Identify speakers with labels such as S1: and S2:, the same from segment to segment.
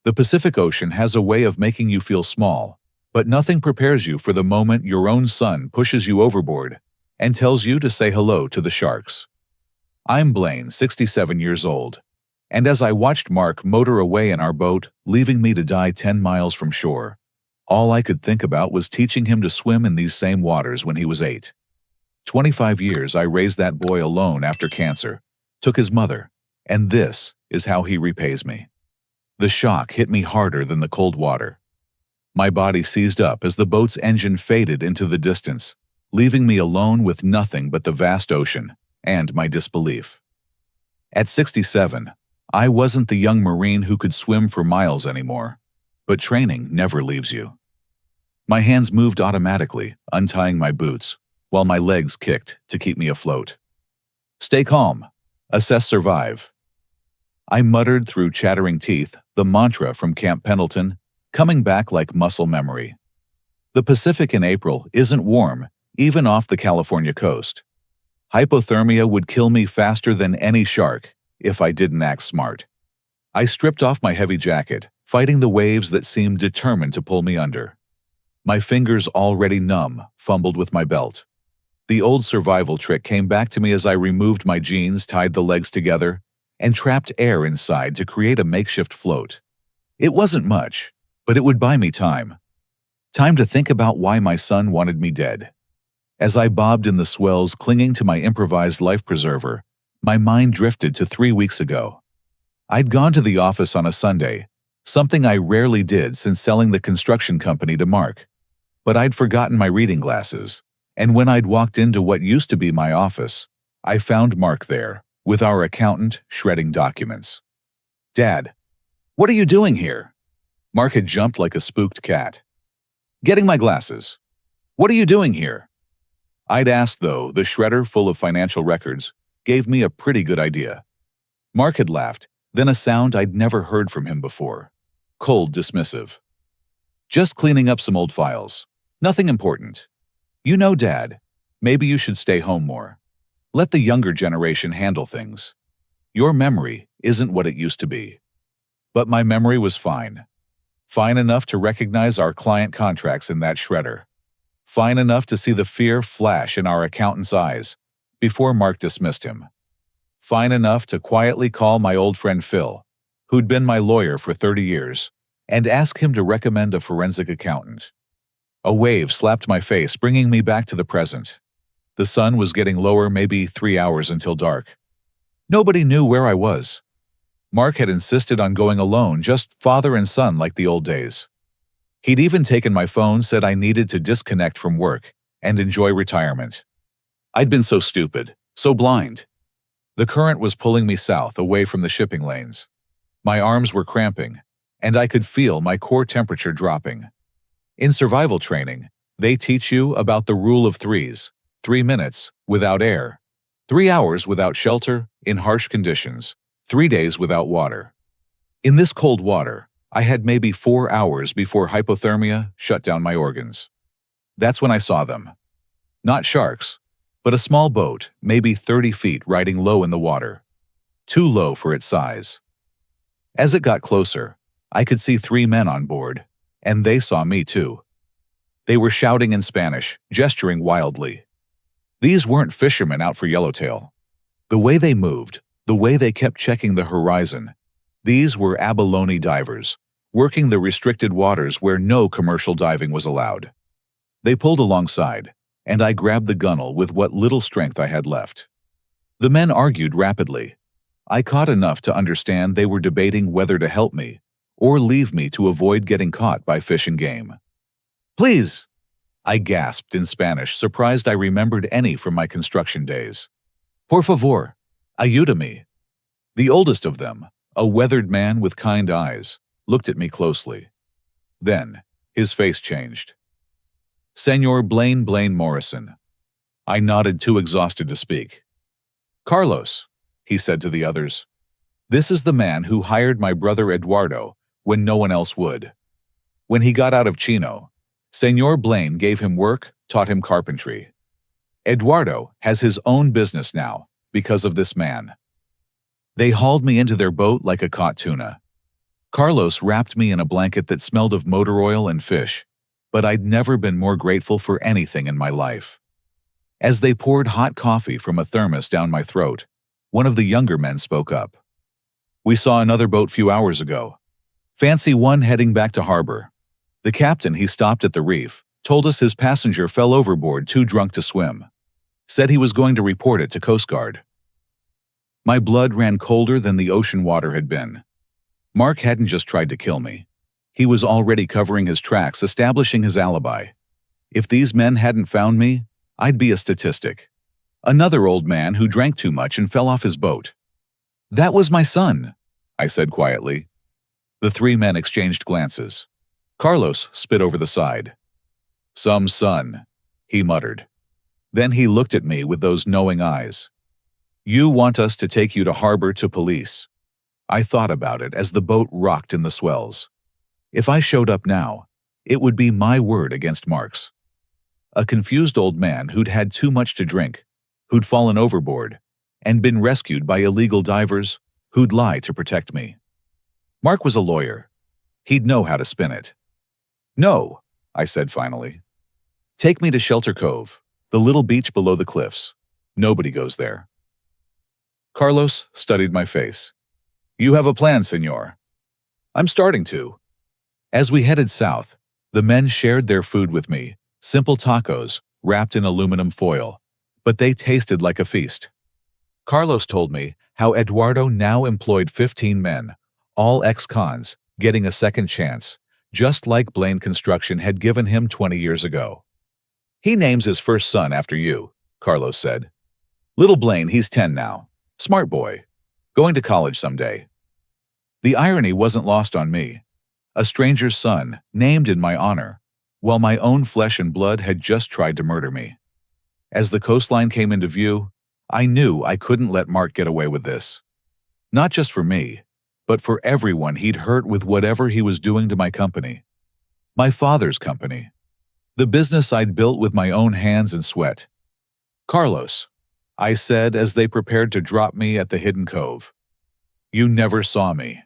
S1: The Pacific Ocean has a way of making you feel small, but nothing prepares you for the moment your own son pushes you overboard and tells you to say hello to the sharks. I'm Blaine, 67 years old, and as I watched Mark motor away in our boat, leaving me to die 10 miles from shore, all I could think about was teaching him to swim in these same waters when he was 8. 25 years I raised that boy alone after cancer, took his mother, and this is how he repays me. The shock hit me harder than the cold water. My body seized up as the boat's engine faded into the distance, leaving me alone with nothing but the vast ocean and my disbelief. At 67, I wasn't the young Marine who could swim for miles anymore, but training never leaves you. My hands moved automatically, untying my boots, while my legs kicked to keep me afloat. Stay calm. Assess, survive. I muttered through chattering teeth the mantra from Camp Pendleton, coming back like muscle memory. The Pacific in April isn't warm, even off the California coast. Hypothermia would kill me faster than any shark if I didn't act smart. I stripped off my heavy jacket, fighting the waves that seemed determined to pull me under. My fingers already numb, fumbled with my belt. The old survival trick came back to me as I removed my jeans, tied the legs together, and trapped air inside to create a makeshift float. It wasn't much, but it would buy me time. Time to think about why my son wanted me dead. As I bobbed in the swells, clinging to my improvised life preserver, my mind drifted to 3 weeks ago. I'd gone to the office on a Sunday, something I rarely did since selling the construction company to Mark. But I'd forgotten my reading glasses, and when I'd walked into what used to be my office, I found Mark there, with our accountant shredding documents. "Dad, what are you doing here?" Mark had jumped like a spooked cat. "Getting my glasses. What are you doing here?" I'd asked, though the shredder full of financial records gave me a pretty good idea. Mark had laughed, then a sound I'd never heard from him before. Cold, dismissive. "Just cleaning up some old files. Nothing important. You know, Dad, maybe you should stay home more. Let the younger generation handle things. Your memory isn't what it used to be." But my memory was fine. Fine enough to recognize our client contracts in that shredder. Fine enough to see the fear flash in our accountant's eyes before Mark dismissed him. Fine enough to quietly call my old friend Phil, who'd been my lawyer for 30 years, and ask him to recommend a forensic accountant. A wave slapped my face, bringing me back to the present. The sun was getting lower, maybe 3 hours until dark. Nobody knew where I was. Mark had insisted on going alone, just father and son like the old days. He'd even taken my phone, said I needed to disconnect from work and enjoy retirement. I'd been so stupid, so blind. The current was pulling me south, away from the shipping lanes. My arms were cramping, and I could feel my core temperature dropping. In survival training, they teach you about the rule of threes: 3 minutes without air, 3 hours without shelter in harsh conditions, 3 days without water. In this cold water, I had maybe 4 hours before hypothermia shut down my organs. That's when I saw them. Not sharks, but a small boat, maybe 30 feet, riding low in the water. Too low for its size. As it got closer, I could see 3 men on board, and they saw me too. They were shouting in Spanish, gesturing wildly. These weren't fishermen out for yellowtail. The way they moved, the way they kept checking the horizon, these were abalone divers, working the restricted waters where no commercial diving was allowed. They pulled alongside, and I grabbed the gunwale with what little strength I had left. The men argued rapidly. I caught enough to understand they were debating whether to help me or leave me to avoid getting caught by fish and game. "Please!" I gasped in Spanish, surprised I remembered any from my construction days. "Por favor, ayúdame." The oldest of them, a weathered man with kind eyes, looked at me closely. Then, his face changed. "Senor Blaine Morrison." I nodded, too exhausted to speak. "Carlos," he said to the others. "This is the man who hired my brother Eduardo when no one else would. When he got out of Chino, Senor Blaine gave him work, taught him carpentry. Eduardo has his own business now because of this man." They hauled me into their boat like a caught tuna. Carlos wrapped me in a blanket that smelled of motor oil and fish, but I'd never been more grateful for anything in my life. As they poured hot coffee from a thermos down my throat, one of the younger men spoke up. "We saw another boat few hours ago. Fancy one heading back to harbor. The captain, he stopped at the reef, told us his passenger fell overboard too drunk to swim. Said he was going to report it to Coast Guard." My blood ran colder than the ocean water had been. Mark hadn't just tried to kill me. He was already covering his tracks, establishing his alibi. If these men hadn't found me, I'd be a statistic. Another old man who drank too much and fell off his boat. "That was my son," I said quietly. The three men exchanged glances. Carlos spit over the side. "Some son," he muttered. Then he looked at me with those knowing eyes. "You want us to take you to harbor to police." I thought about it as the boat rocked in the swells. If I showed up now, it would be my word against Mark's. A confused old man who'd had too much to drink, who'd fallen overboard, and been rescued by illegal divers who'd lie to protect me. Mark was a lawyer. He'd know how to spin it. "No," I said finally. "Take me to Shelter Cove, the little beach below the cliffs. Nobody goes there." Carlos studied my face. "You have a plan, senor." "I'm starting to." As we headed south, the men shared their food with me, simple tacos wrapped in aluminum foil, but they tasted like a feast. Carlos told me how Eduardo now employed 15 men, all ex-cons, getting a second chance, just like Blaine Construction had given him 20 years ago. "He names his first son after you," Carlos said. "Little Blaine, he's 10 now. Smart boy. Going to college someday." The irony wasn't lost on me. A stranger's son, named in my honor, while my own flesh and blood had just tried to murder me. As the coastline came into view, I knew I couldn't let Mark get away with this. Not just for me, but for everyone he'd hurt with whatever he was doing to my company. My father's company. The business I'd built with my own hands and sweat. "Carlos," I said as they prepared to drop me at the hidden cove. "You never saw me.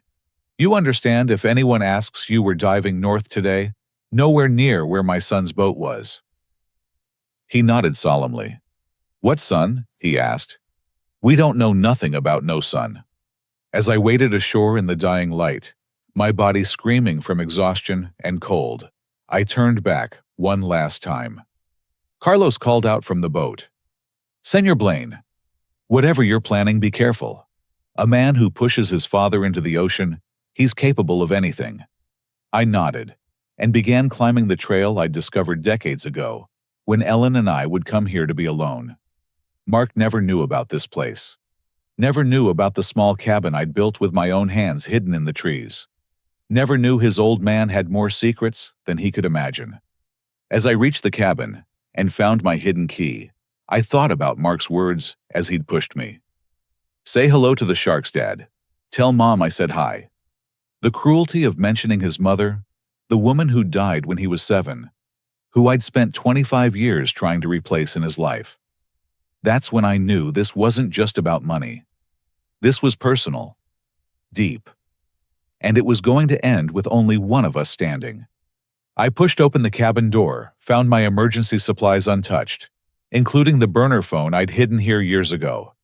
S1: You understand if anyone asks you were diving north today, nowhere near where my son's boat was." He nodded solemnly. "What son?" he asked. "We don't know nothing about no son." As I waded ashore in the dying light, my body screaming from exhaustion and cold, I turned back one last time. Carlos called out from the boat. "Senor Blaine, whatever you're planning, be careful. A man who pushes his father into the ocean, he's capable of anything." I nodded and began climbing the trail I'd discovered decades ago, when Ellen and I would come here to be alone. Mark never knew about this place. Never knew about the small cabin I'd built with my own hands hidden in the trees. Never knew his old man had more secrets than he could imagine. As I reached the cabin and found my hidden key, I thought about Mark's words as he'd pushed me. "Say hello to the sharks, Dad. Tell Mom I said hi." The cruelty of mentioning his mother, the woman who died when he was 7, who I'd spent 25 years trying to replace in his life. That's when I knew this wasn't just about money. This was personal, deep, and it was going to end with only one of us standing. I pushed open the cabin door, found my emergency supplies untouched, including the burner phone I'd hidden here years ago.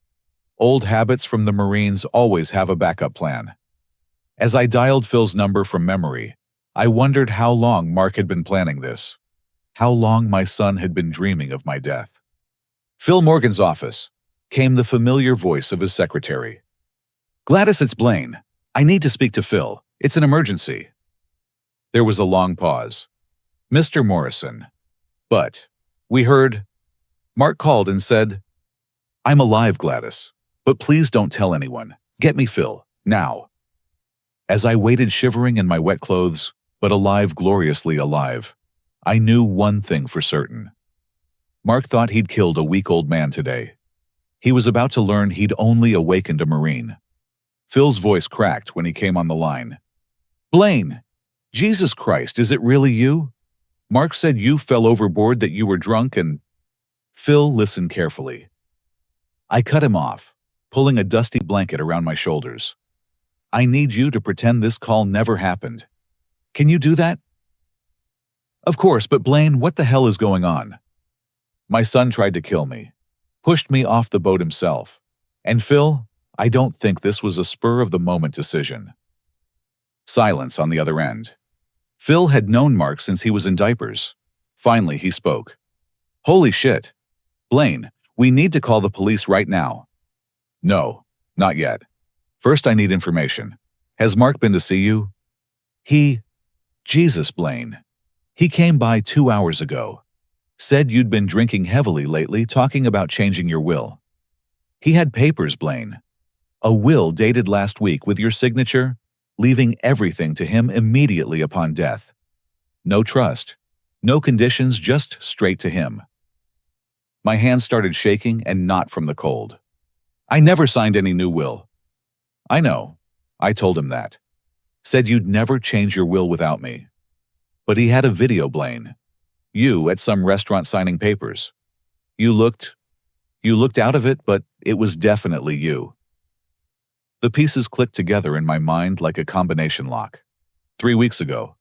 S1: Old habits from the Marines always have a backup plan. As I dialed Phil's number from memory, I wondered how long Mark had been planning this, how long my son had been dreaming of my death. Phil Morgan's office came the familiar voice of his secretary. "Gladys, it's Blaine. I need to speak to Phil. It's an emergency." There was a long pause. "Mr. Morrison." "But," we heard. Mark called and said, "I'm alive, Gladys, but please don't tell anyone. Get me Phil, now." As I waited shivering in my wet clothes, but alive, gloriously alive, I knew one thing for certain. Mark thought he'd killed a weak old man today. He was about to learn he'd only awakened a Marine. Phil's voice cracked when he came on the line. "Blaine, Jesus Christ, is it really you? Mark said you fell overboard, that you were drunk and—" Phil listened carefully. I cut him off, pulling a dusty blanket around my shoulders. I need you to pretend this call never happened. Can you do that? Of course, but Blaine, what the hell is going on? My son tried to kill me, pushed me off the boat himself. And Phil, I don't think this was a spur-of-the-moment decision. Silence on the other end. Phil had known Mark since he was in diapers. Finally, he spoke. Holy shit. Blaine, we need to call the police right now. No, not yet. First, I need information. Has Mark been to see you? Jesus, Blaine. He came by 2 hours ago. Said you'd been drinking heavily lately, talking about changing your will. He had papers, Blaine. A will dated last week with your signature, leaving everything to him immediately upon death. No trust, no conditions, just straight to him. My hands started shaking, and not from the cold. I never signed any new will. I know. I told him that. Said you'd never change your will without me. But he had a video, Blaine. You at some restaurant signing papers. You looked out of it, but it was definitely you. The pieces clicked together in my mind like a combination lock. 3 weeks ago.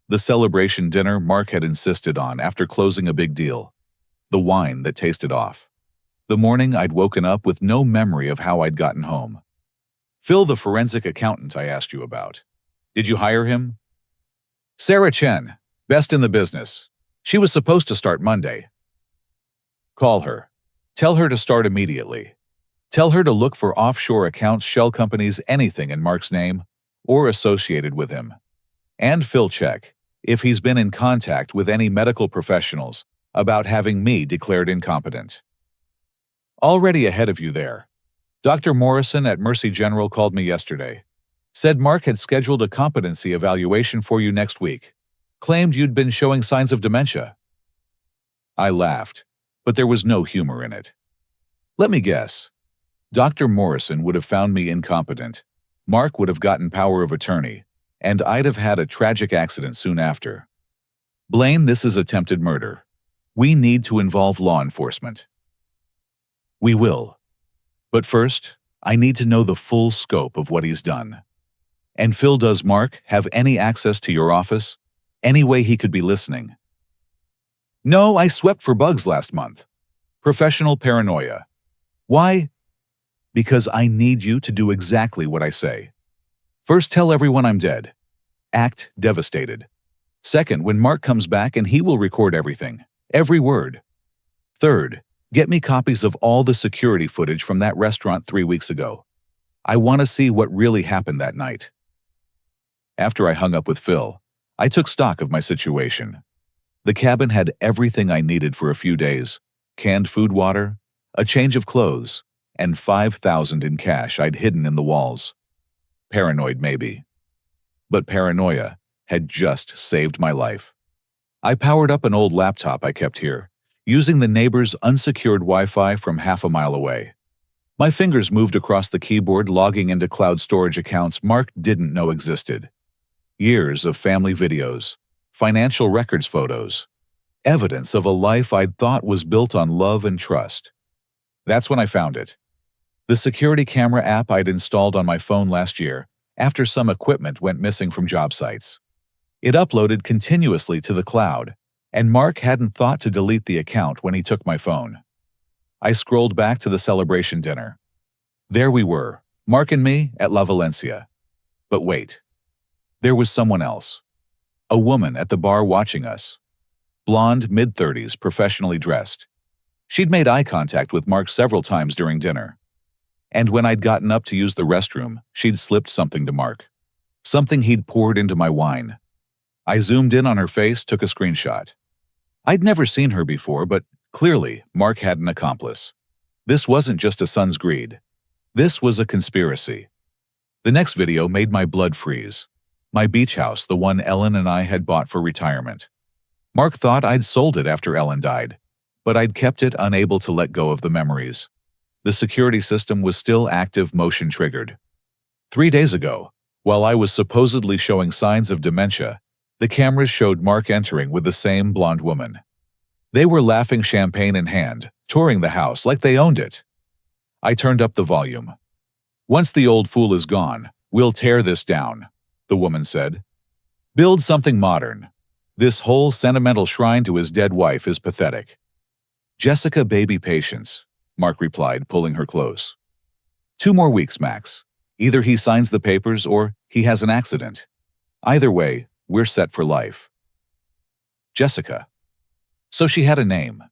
S1: The celebration dinner Mark had insisted on after closing a big deal. The wine that tasted off. The morning I'd woken up with no memory of how I'd gotten home. Phil, the forensic accountant I asked you about. Did you hire him? Sarah Chen, best in the business. She was supposed to start Monday. Call her. Tell her to start immediately. Tell her to look for offshore accounts, shell companies, anything in Mark's name or associated with him. And Phil check if he's been in contact with any medical professionals about having me declared incompetent. Already ahead of you there. Dr. Morrison at Mercy General called me yesterday. Said Mark had scheduled a competency evaluation for you next week. Claimed you'd been showing signs of dementia. I laughed, but there was no humor in it. Let me guess. Dr. Morrison would have found me incompetent. Mark would have gotten power of attorney, and I'd have had a tragic accident soon after. Blaine, this is attempted murder. We need to involve law enforcement. We will. But first, I need to know the full scope of what he's done. And Phil, does Mark have any access to your office? Any way he could be listening? No, I swept for bugs last month. Professional paranoia. Why? Because I need you to do exactly what I say. First, tell everyone I'm dead. Act devastated. Second, when Mark comes back, and he will record everything, every word. Third, get me copies of all the security footage from that restaurant 3 weeks ago. I want to see what really happened that night. After I hung up with Phil, I took stock of my situation. The cabin had everything I needed for a few days: canned food, water, a change of clothes, and $5,000 in cash I'd hidden in the walls. Paranoid, maybe. But paranoia had just saved my life. I powered up an old laptop I kept here, using the neighbor's unsecured Wi-Fi from half a mile away. My fingers moved across the keyboard, logging into cloud storage accounts Mark didn't know existed. Years of family videos, financial records photos, evidence of a life I'd thought was built on love and trust. That's when I found it. The security camera app I'd installed on my phone last year after some equipment went missing from job sites. It uploaded continuously to the cloud, and Mark hadn't thought to delete the account when he took my phone. I scrolled back to the celebration dinner. There we were, Mark and me at La Valencia. But wait. There was someone else. A woman at the bar watching us. Blonde, mid-30s, professionally dressed. She'd made eye contact with Mark several times during dinner. And when I'd gotten up to use the restroom, she'd slipped something to Mark. Something he'd poured into my wine. I zoomed in on her face, took a screenshot. I'd never seen her before, but clearly Mark had an accomplice. This wasn't just a son's greed. This was a conspiracy. The next video made my blood freeze. My beach house, the one Ellen and I had bought for retirement. Mark thought I'd sold it after Ellen died, but I'd kept it, unable to let go of the memories. The security system was still active, motion triggered. 3 days ago, while I was supposedly showing signs of dementia, the cameras showed Mark entering with the same blonde woman. They were laughing, champagne in hand, touring the house like they owned it. I turned up the volume. Once the old fool is gone, "We'll tear this down," the woman said. "Build something modern. This whole sentimental shrine to his dead wife is pathetic." "Jessica, baby, patience," Mark replied, pulling her close. "2 more weeks, max. Either he signs the papers or he has an accident. Either way, we're set for life." Jessica. So she had a name.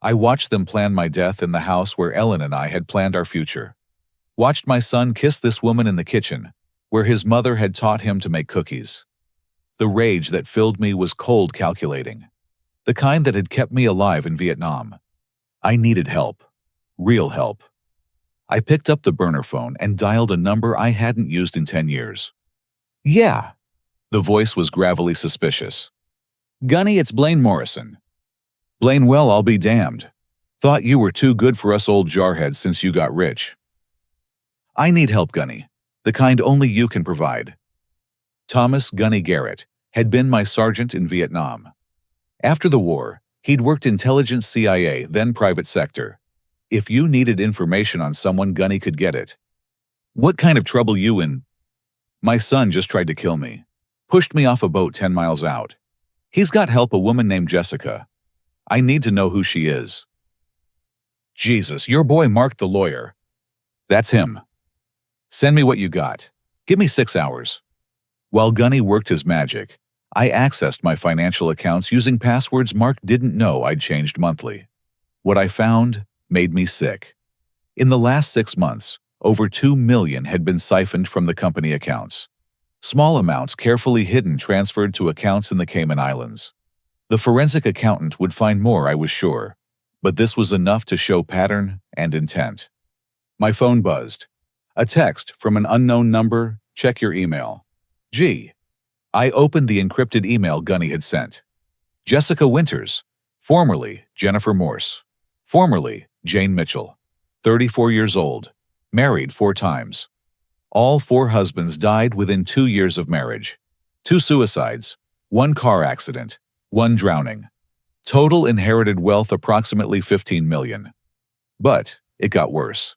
S1: I watched them plan my death in the house where Ellen and I had planned our future. Watched my son kiss this woman in the kitchen, where his mother had taught him to make cookies. The rage that filled me was cold calculating, the kind that had kept me alive in Vietnam. I needed help. Real help. I picked up the burner phone and dialed a number I hadn't used in 10 years. "Yeah." The voice was gravelly suspicious. "Gunny, it's Blaine Morrison." "Blaine, well, I'll be damned. Thought you were too good for us old jarheads since you got rich." "I need help, Gunny. The kind only you can provide." Thomas Gunny Garrett had been my sergeant in Vietnam. After the war, he'd worked intelligence CIA, then private sector. If you needed information on someone, Gunny could get it. "What kind of trouble you in?" "My son just tried to kill me. Pushed me off a boat 10 miles out. He's got help, a woman named Jessica. I need to know who she is." "Jesus, your boy Mark the lawyer." "That's him. Send me what you got. Give me 6 hours." While Gunny worked his magic, I accessed my financial accounts using passwords Mark didn't know I'd changed monthly. What I found made me sick. In the last 6 months, over $2 million had been siphoned from the company accounts. Small amounts carefully hidden transferred to accounts in the Cayman Islands. The forensic accountant would find more, I was sure, but this was enough to show pattern and intent. My phone buzzed. A text from an unknown number. "Check your email." Gee. I opened the encrypted email Gunny had sent. Jessica Winters, formerly Jennifer Morse, formerly Jane Mitchell, 34 years old, married 4 times. All 4 husbands died within 2 years of marriage. 2 suicides, 1 car accident, 1 drowning. Total inherited wealth approximately $15 million. But it got worse.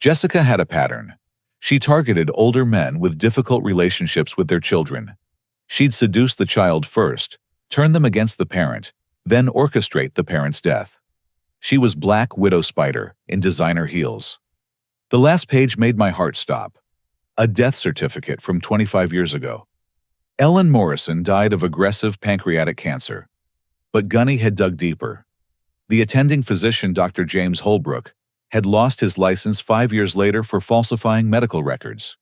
S1: Jessica had a pattern. She targeted older men with difficult relationships with their children. She'd seduce the child first, turn them against the parent, then orchestrate the parent's death. She was Black Widow Spider in designer heels. The last page made my heart stop. A death certificate from 25 years ago. Ellen Morrison died of aggressive pancreatic cancer. But Gunny had dug deeper. The attending physician, Dr. James Holbrook, had lost his license 5 years later for falsifying medical records.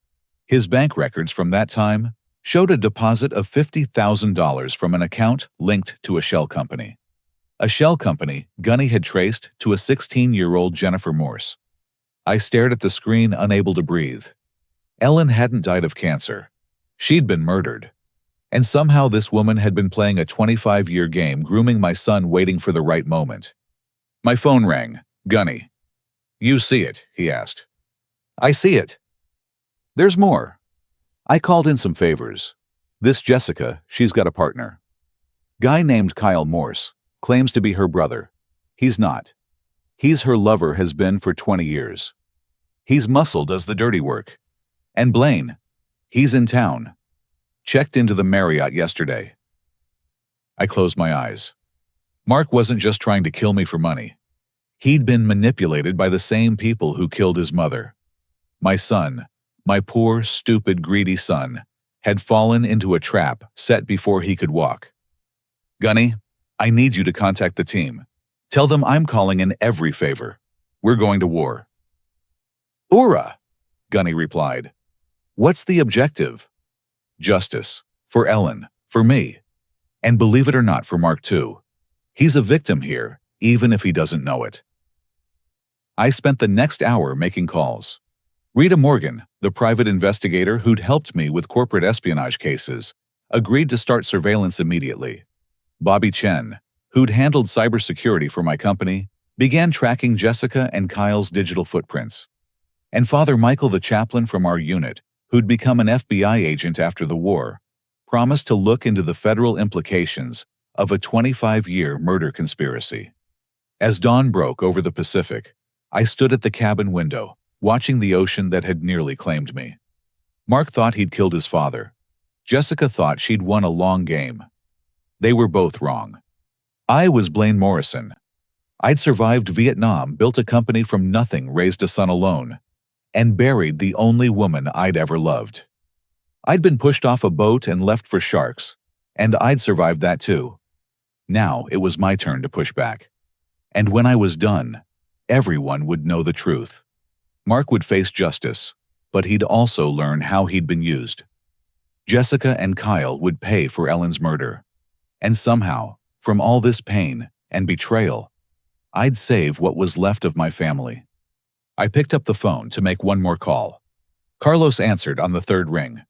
S1: His bank records from that time showed a deposit of $50,000 from an account linked to a shell company. A shell company Gunny had traced to a 16-year-old Jennifer Morse. I stared at the screen, unable to breathe. Ellen hadn't died of cancer. She'd been murdered. And somehow this woman had been playing a 25-year game, grooming my son, waiting for the right moment. My phone rang. "Gunny." "You see it?" he asked. "I see it." "There's more." I called in some favors. This Jessica, she's got a partner. Guy named Kyle Morse, claims to be her brother. He's not. He's her lover, has been for 20 years. He's muscle, does the dirty work. And Blaine, he's in town. Checked into the Marriott yesterday. I closed my eyes. Mark wasn't just trying to kill me for money. He'd been manipulated by the same people who killed his mother. My son, my poor, stupid, greedy son, had fallen into a trap set before he could walk. "Gunny, I need you to contact the team. Tell them I'm calling in every favor. We're going to war." "Ura," Gunny replied. "What's the objective?" "Justice. For Ellen. For me. And believe it or not, for Mark too. He's a victim here, even if he doesn't know it." I spent the next hour making calls. Rita Morgan, the private investigator who'd helped me with corporate espionage cases, agreed to start surveillance immediately. Bobby Chen, who'd handled cybersecurity for my company, began tracking Jessica and Kyle's digital footprints. And Father Michael, the chaplain from our unit, who'd become an FBI agent after the war, promised to look into the federal implications of a 25-year murder conspiracy. As dawn broke over the Pacific, I stood at the cabin window, watching the ocean that had nearly claimed me. Mark thought he'd killed his father. Jessica thought she'd won a long game. They were both wrong. I was Blaine Morrison. I'd survived Vietnam, built a company from nothing, raised a son alone, and buried the only woman I'd ever loved. I'd been pushed off a boat and left for sharks, and I'd survived that too. Now it was my turn to push back. And when I was done, everyone would know the truth. Mark would face justice, but he'd also learn how he'd been used. Jessica and Kyle would pay for Ellen's murder. And somehow, from all this pain and betrayal, I'd save what was left of my family. I picked up the phone to make one more call. Carlos answered on the third ring.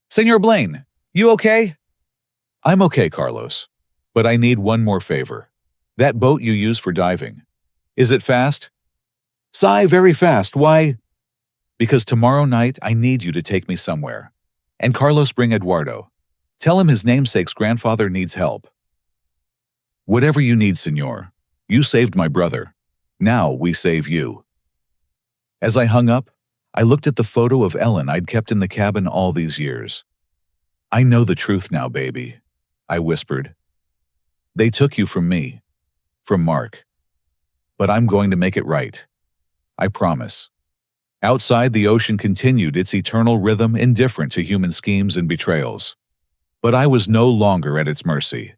S1: "Senor Blaine, you okay?" "I'm okay, Carlos. But I need one more favor. That boat you use for diving. Is it fast?" "Sigh, very fast. Why?" "Because tomorrow night I need you to take me somewhere. And Carlos, bring Eduardo. Tell him his namesake's grandfather needs help." "Whatever you need, senor. You saved my brother. Now we save you." As I hung up, I looked at the photo of Ellen I'd kept in the cabin all these years. "I know the truth now, baby," I whispered. "They took you from me, from Mark. But I'm going to make it right. I promise." Outside, the ocean continued its eternal rhythm, indifferent to human schemes and betrayals. But I was no longer at its mercy.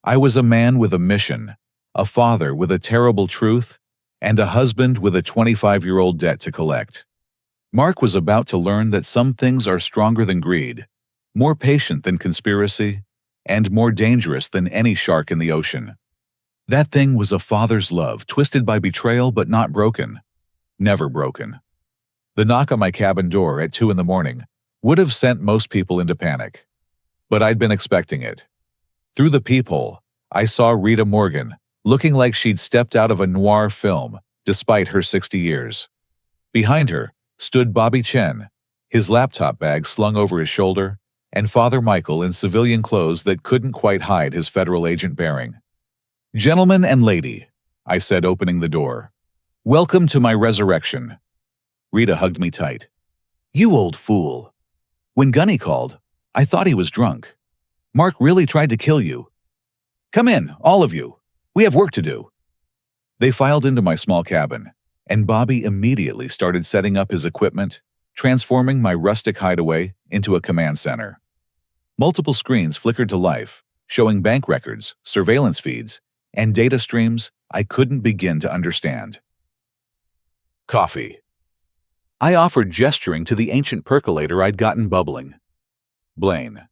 S1: I was a man with a mission, a father with a terrible truth, and a husband with a 25-year-old debt to collect. Mark was about to learn that some things are stronger than greed, more patient than conspiracy, and more dangerous than any shark in the ocean. That thing was a father's love, twisted by betrayal but not broken. Never broken. The knock on my cabin door at 2 a.m. would have sent most people into panic. But I'd been expecting it. Through the peephole, I saw Rita Morgan, looking like she'd stepped out of a noir film, despite her 60 years. Behind her stood Bobby Chen, his laptop bag slung over his shoulder, and Father Michael in civilian clothes that couldn't quite hide his federal agent bearing. "Gentlemen and lady," I said, opening the door. "Welcome to my resurrection." Rita hugged me tight. "You old fool. When Gunny called, I thought he was drunk. Mark really tried to kill you. Come in, all of you. We have work to do." They filed into my small cabin, and Bobby immediately started setting up his equipment, transforming my rustic hideaway into a command center. Multiple screens flickered to life, showing bank records, surveillance feeds, and data streams I couldn't begin to understand. Coffee. I offered, gesturing to the ancient percolator I'd gotten bubbling. "Blaine."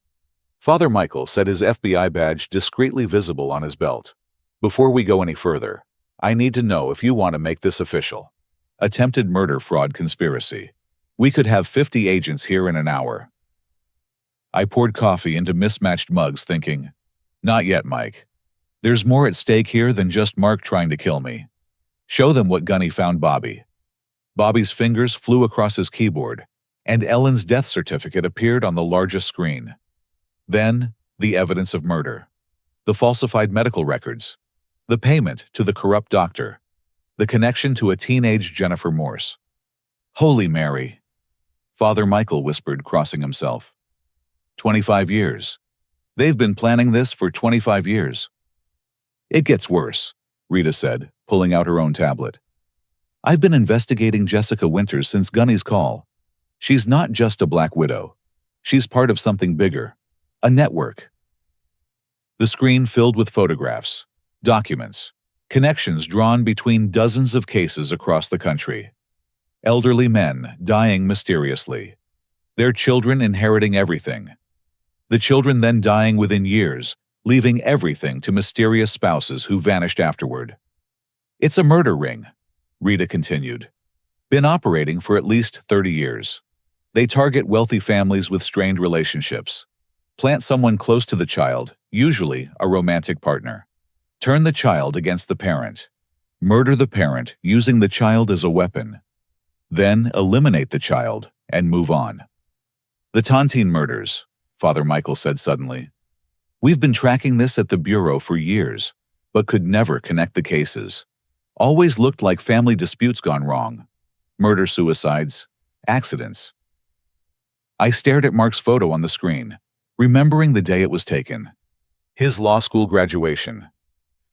S1: Father Michael set his FBI badge discreetly visible on his belt. "Before we go any further, I need to know if you want to make this official. Attempted murder fraud conspiracy. We could have 50 agents here in an hour." I poured coffee into mismatched mugs, thinking, not yet, Mike. There's more at stake here than just Mark trying to kill me. Show them what Gunny found Bobby. Bobby's fingers flew across his keyboard, and Ellen's death certificate appeared on the largest screen. Then, the evidence of murder. The falsified medical records. The payment to the corrupt doctor. The connection to a teenage Jennifer Morse. Holy Mary, Father Michael whispered, crossing himself. 25 years. They've been planning this for 25 years. It gets worse, Rita said, pulling out her own tablet. I've been investigating Jessica Winters since Gunny's call. She's not just a Black Widow. She's part of something bigger. A network. The screen filled with photographs, documents, connections drawn between dozens of cases across the country. Elderly men dying mysteriously. Their children inheriting everything. The children then dying within years, leaving everything to mysterious spouses who vanished afterward. It's a murder ring, Rita continued. Been operating for at least 30 years. They target wealthy families with strained relationships. Plant someone close to the child, usually a romantic partner. Turn the child against the parent. Murder the parent using the child as a weapon. Then eliminate the child and move on. The Tontine murders, Father Michael said suddenly. We've been tracking this at the Bureau for years, but could never connect the cases. Always looked like family disputes gone wrong. Murder-suicides, accidents. I stared at Mark's photo on the screen, remembering the day it was taken. His law school graduation.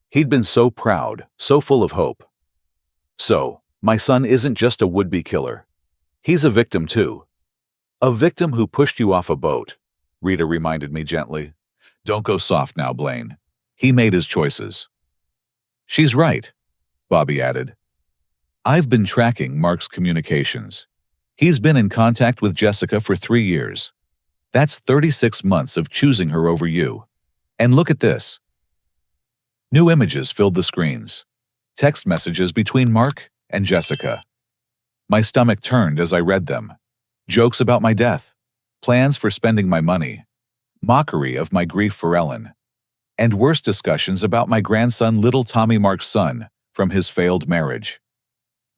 S1: He'd been so proud, so full of hope. So, my son isn't just a would-be killer. He's a victim too. A victim who pushed you off a boat, Rita reminded me gently. Don't go soft now, Blaine. He made his choices. She's right, Bobby added. I've been tracking Mark's communications. He's been in contact with Jessica for 3 years. That's 36 months of choosing her over you. And look at this. New images filled the screens. Text messages between Mark and Jessica. My stomach turned as I read them. Jokes about my death, plans for spending my money, mockery of my grief for Ellen, and worse discussions about my grandson, little Tommy, Mark's son, from his failed marriage.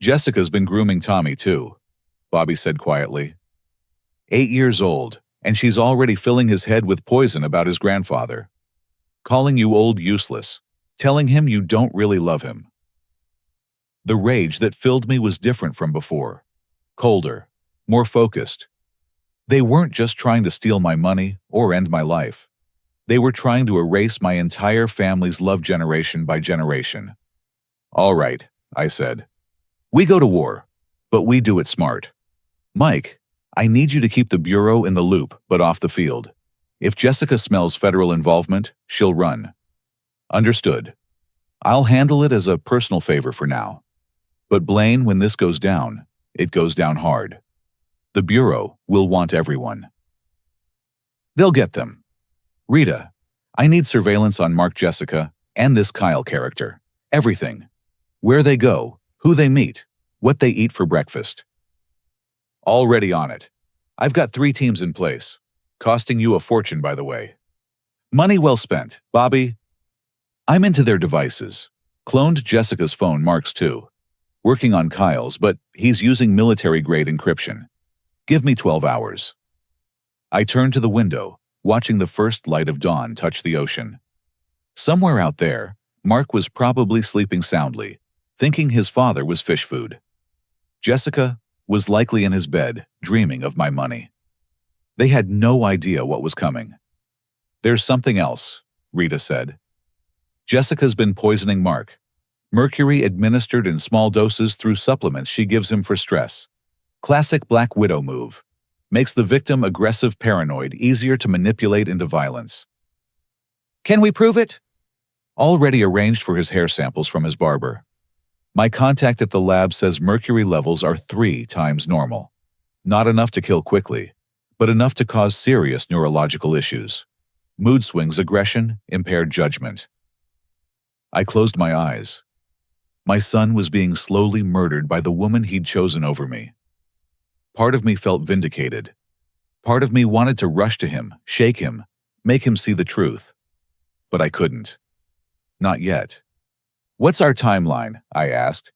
S1: Jessica's been grooming Tommy too, Bobby said quietly. 8 years old, and she's already filling his head with poison about his grandfather. Calling you old useless, telling him you don't really love him. The rage that filled me was different from before. Colder, more focused. They weren't just trying to steal my money or end my life. They were trying to erase my entire family's love generation by generation. All right, I said. We go to war, but we do it smart. Mike, I need you to keep the Bureau in the loop, but off the field. If Jessica smells federal involvement, she'll run. Understood. I'll handle it as a personal favor for now. But Blaine, when this goes down, it goes down hard. The Bureau will want everyone. They'll get them. Rita, I need surveillance on Mark, Jessica, and this Kyle character. Everything. Where they go, who they meet, what they eat for breakfast. Already on it. I've got 3 teams in place. Costing you a fortune, by the way. Money well spent, Bobby. I'm into their devices. Cloned Jessica's phone, Mark's too. Working on Kyle's, but he's using military-grade encryption. Give me 12 hours. I turned to the window, watching the first light of dawn touch the ocean. Somewhere out there, Mark was probably sleeping soundly, thinking his father was fish food. Jessica was likely in his bed, dreaming of my money. They had no idea what was coming. There's something else, Rita said. Jessica's been poisoning Mark. Mercury administered in small doses through supplements she gives him for stress. Classic Black Widow move. Makes the victim aggressive, paranoid, easier to manipulate into violence. Can we prove it? Already arranged for his hair samples from his barber. My contact at the lab says mercury levels are 3 times normal. Not enough to kill quickly, but enough to cause serious neurological issues. Mood swings, aggression, impaired judgment. I closed my eyes. My son was being slowly murdered by the woman he'd chosen over me. Part of me felt vindicated. Part of me wanted to rush to him, shake him, make him see the truth. But I couldn't. Not yet. What's our timeline? I asked.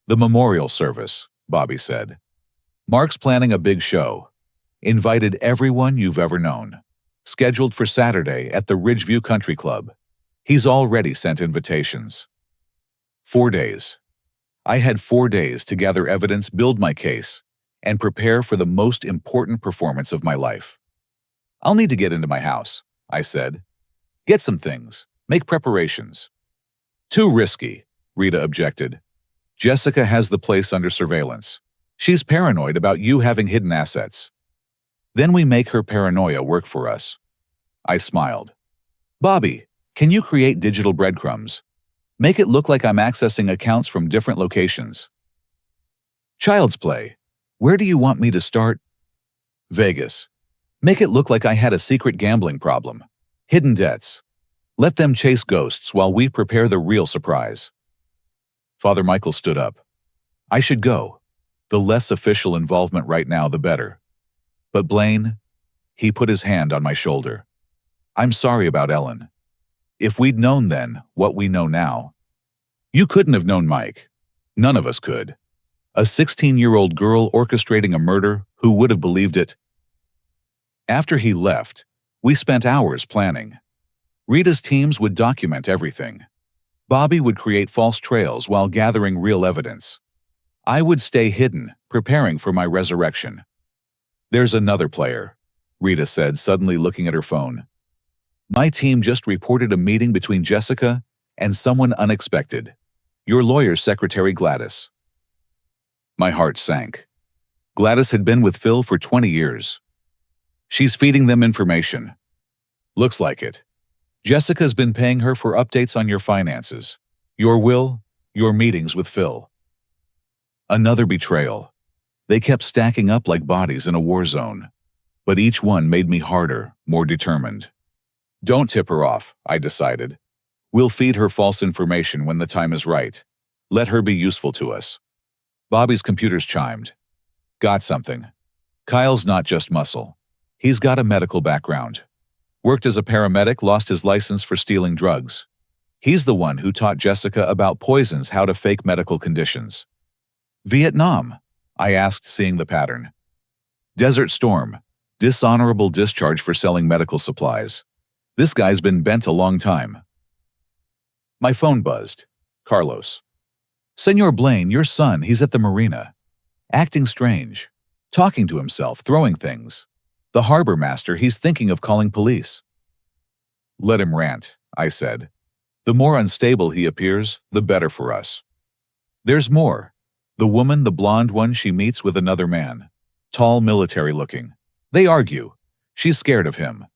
S1: The memorial service, Bobby said. Mark's planning a big show. Invited everyone you've ever known. Scheduled for Saturday at the Ridgeview Country Club. He's already sent invitations. 4 days. I had 4 days to gather evidence, build my case, and prepare for the most important performance of my life. I'll need to get into my house, I said. Get some things, make preparations. Too risky, Rita objected. Jessica has the place under surveillance. She's paranoid about you having hidden assets. Then we make her paranoia work for us. I smiled. Bobby, can you create digital breadcrumbs? Make it look like I'm accessing accounts from different locations. Child's play. Where do you want me to start? Vegas. Make it look like I had a secret gambling problem. Hidden debts. Let them chase ghosts while we prepare the real surprise. Father Michael stood up. I should go. The less official involvement right now, the better. But Blaine, he put his hand on my shoulder. I'm sorry about Ellen. If we'd known then what we know now. You couldn't have known Mike. None of us could. A 16-year-old girl orchestrating a murder, who would have believed it? After he left, we spent hours planning. Rita's teams would document everything. Bobby would create false trails while gathering real evidence. I would stay hidden, preparing for my resurrection. There's another player, Rita said, suddenly looking at her phone. My team just reported a meeting between Jessica and someone unexpected. Your lawyer's secretary, Gladys. My heart sank. Gladys had been with Phil for 20 years. She's feeding them information. Looks like it. Jessica's been paying her for updates on your finances, your will, your meetings with Phil. Another betrayal. They kept stacking up like bodies in a war zone, but each one made me harder, more determined. Don't tip her off, I decided. We'll feed her false information when the time is right. Let her be useful to us. Bobby's computers chimed. Got something. Kyle's not just muscle. He's got a medical background. Worked as a paramedic, lost his license for stealing drugs. He's the one who taught Jessica about poisons, how to fake medical conditions. Vietnam, I asked, seeing the pattern. Desert Storm. Dishonorable discharge for selling medical supplies. This guy's been bent a long time. My phone buzzed. Carlos. Senor Blaine, your son, he's at the marina. Acting strange. Talking to himself, throwing things. The harbor master, he's thinking of calling police. Let him rant, I said. The more unstable he appears, the better for us. There's more. The woman, the blonde one, she meets with another man. Tall, military-looking. They argue. She's scared of him.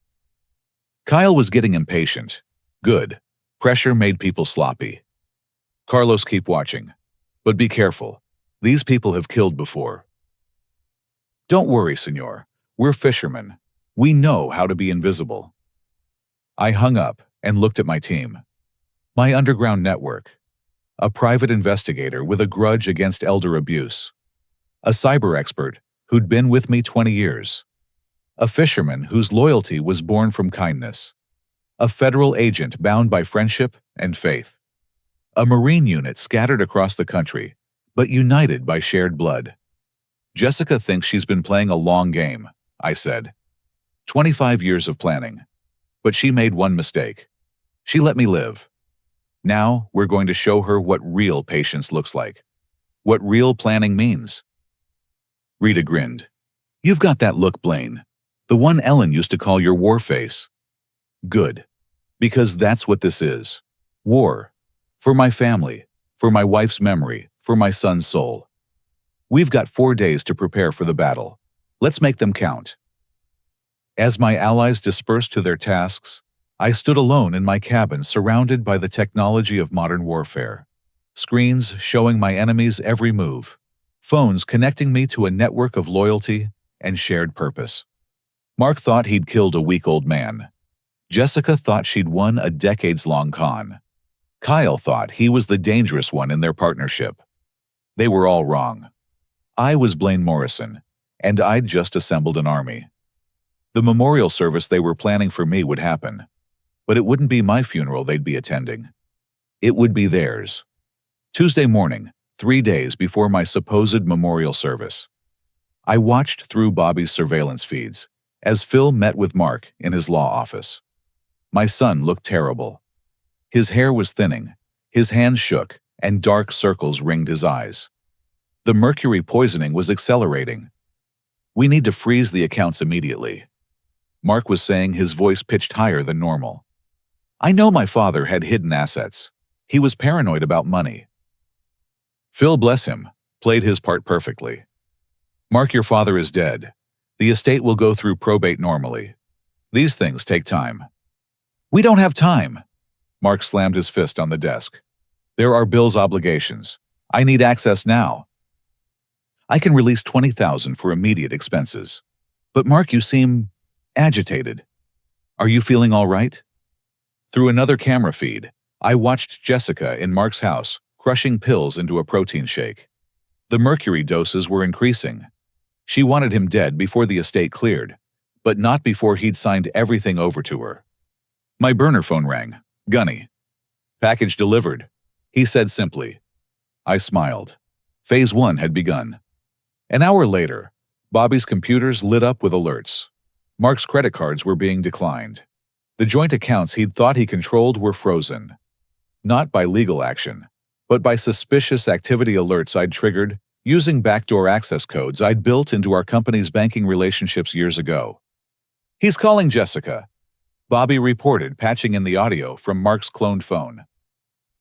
S1: Kyle was getting impatient. Good. Pressure made people sloppy. Carlos, keep watching. But be careful. These people have killed before. Don't worry, senor. We're fishermen. We know how to be invisible. I hung up and looked at my team. My underground network. A private investigator with a grudge against elder abuse. A cyber expert who'd been with me 20 years. A fisherman whose loyalty was born from kindness. A federal agent bound by friendship and faith. A Marine unit scattered across the country, but united by shared blood. Jessica thinks she's been playing a long game, I said. 25 years of planning. But she made one mistake. She let me live. Now we're going to show her what real patience looks like. What real planning means. Rita grinned. You've got that look, Blaine. The one Ellen used to call your war face. Good. Because that's what this is. War. For my family. For my wife's memory. For my son's soul. We've got 4 days to prepare for the battle. Let's make them count. As my allies dispersed to their tasks, I stood alone in my cabin surrounded by the technology of modern warfare. Screens showing my enemy's every move. Phones connecting me to a network of loyalty and shared purpose. Mark thought he'd killed a weak old man. Jessica thought she'd won a decades-long con. Kyle thought he was the dangerous one in their partnership. They were all wrong. I was Blaine Morrison, and I'd just assembled an army. The memorial service they were planning for me would happen, but it wouldn't be my funeral they'd be attending. It would be theirs. Tuesday morning, 3 days before my supposed memorial service. I watched through Bobby's surveillance feeds as Phil met with Mark in his law office. My son looked terrible. His hair was thinning, his hands shook, and dark circles ringed his eyes. The mercury poisoning was accelerating. We need to freeze the accounts immediately. Mark was saying, his voice pitched higher than normal. I know my father had hidden assets. He was paranoid about money. Phil, bless him, played his part perfectly. Mark, your father is dead. The estate will go through probate normally. These things take time. We don't have time. Mark slammed his fist on the desk. There are Bill's obligations. I need access now. I can release $20,000 for immediate expenses. But Mark, you seem agitated. Are you feeling all right? Through another camera feed, I watched Jessica in Mark's house crushing pills into a protein shake. The mercury doses were increasing. She wanted him dead before the estate cleared, but not before he'd signed everything over to her. My burner phone rang. Gunny. Package delivered, he said simply. I smiled. Phase 1 had begun. An hour later, Bobby's computers lit up with alerts. Mark's credit cards were being declined. The joint accounts he'd thought he controlled were frozen. Not by legal action, but by suspicious activity alerts I'd triggered using backdoor access codes I'd built into our company's banking relationships years ago. "He's calling Jessica," Bobby reported, patching in the audio from Mark's cloned phone.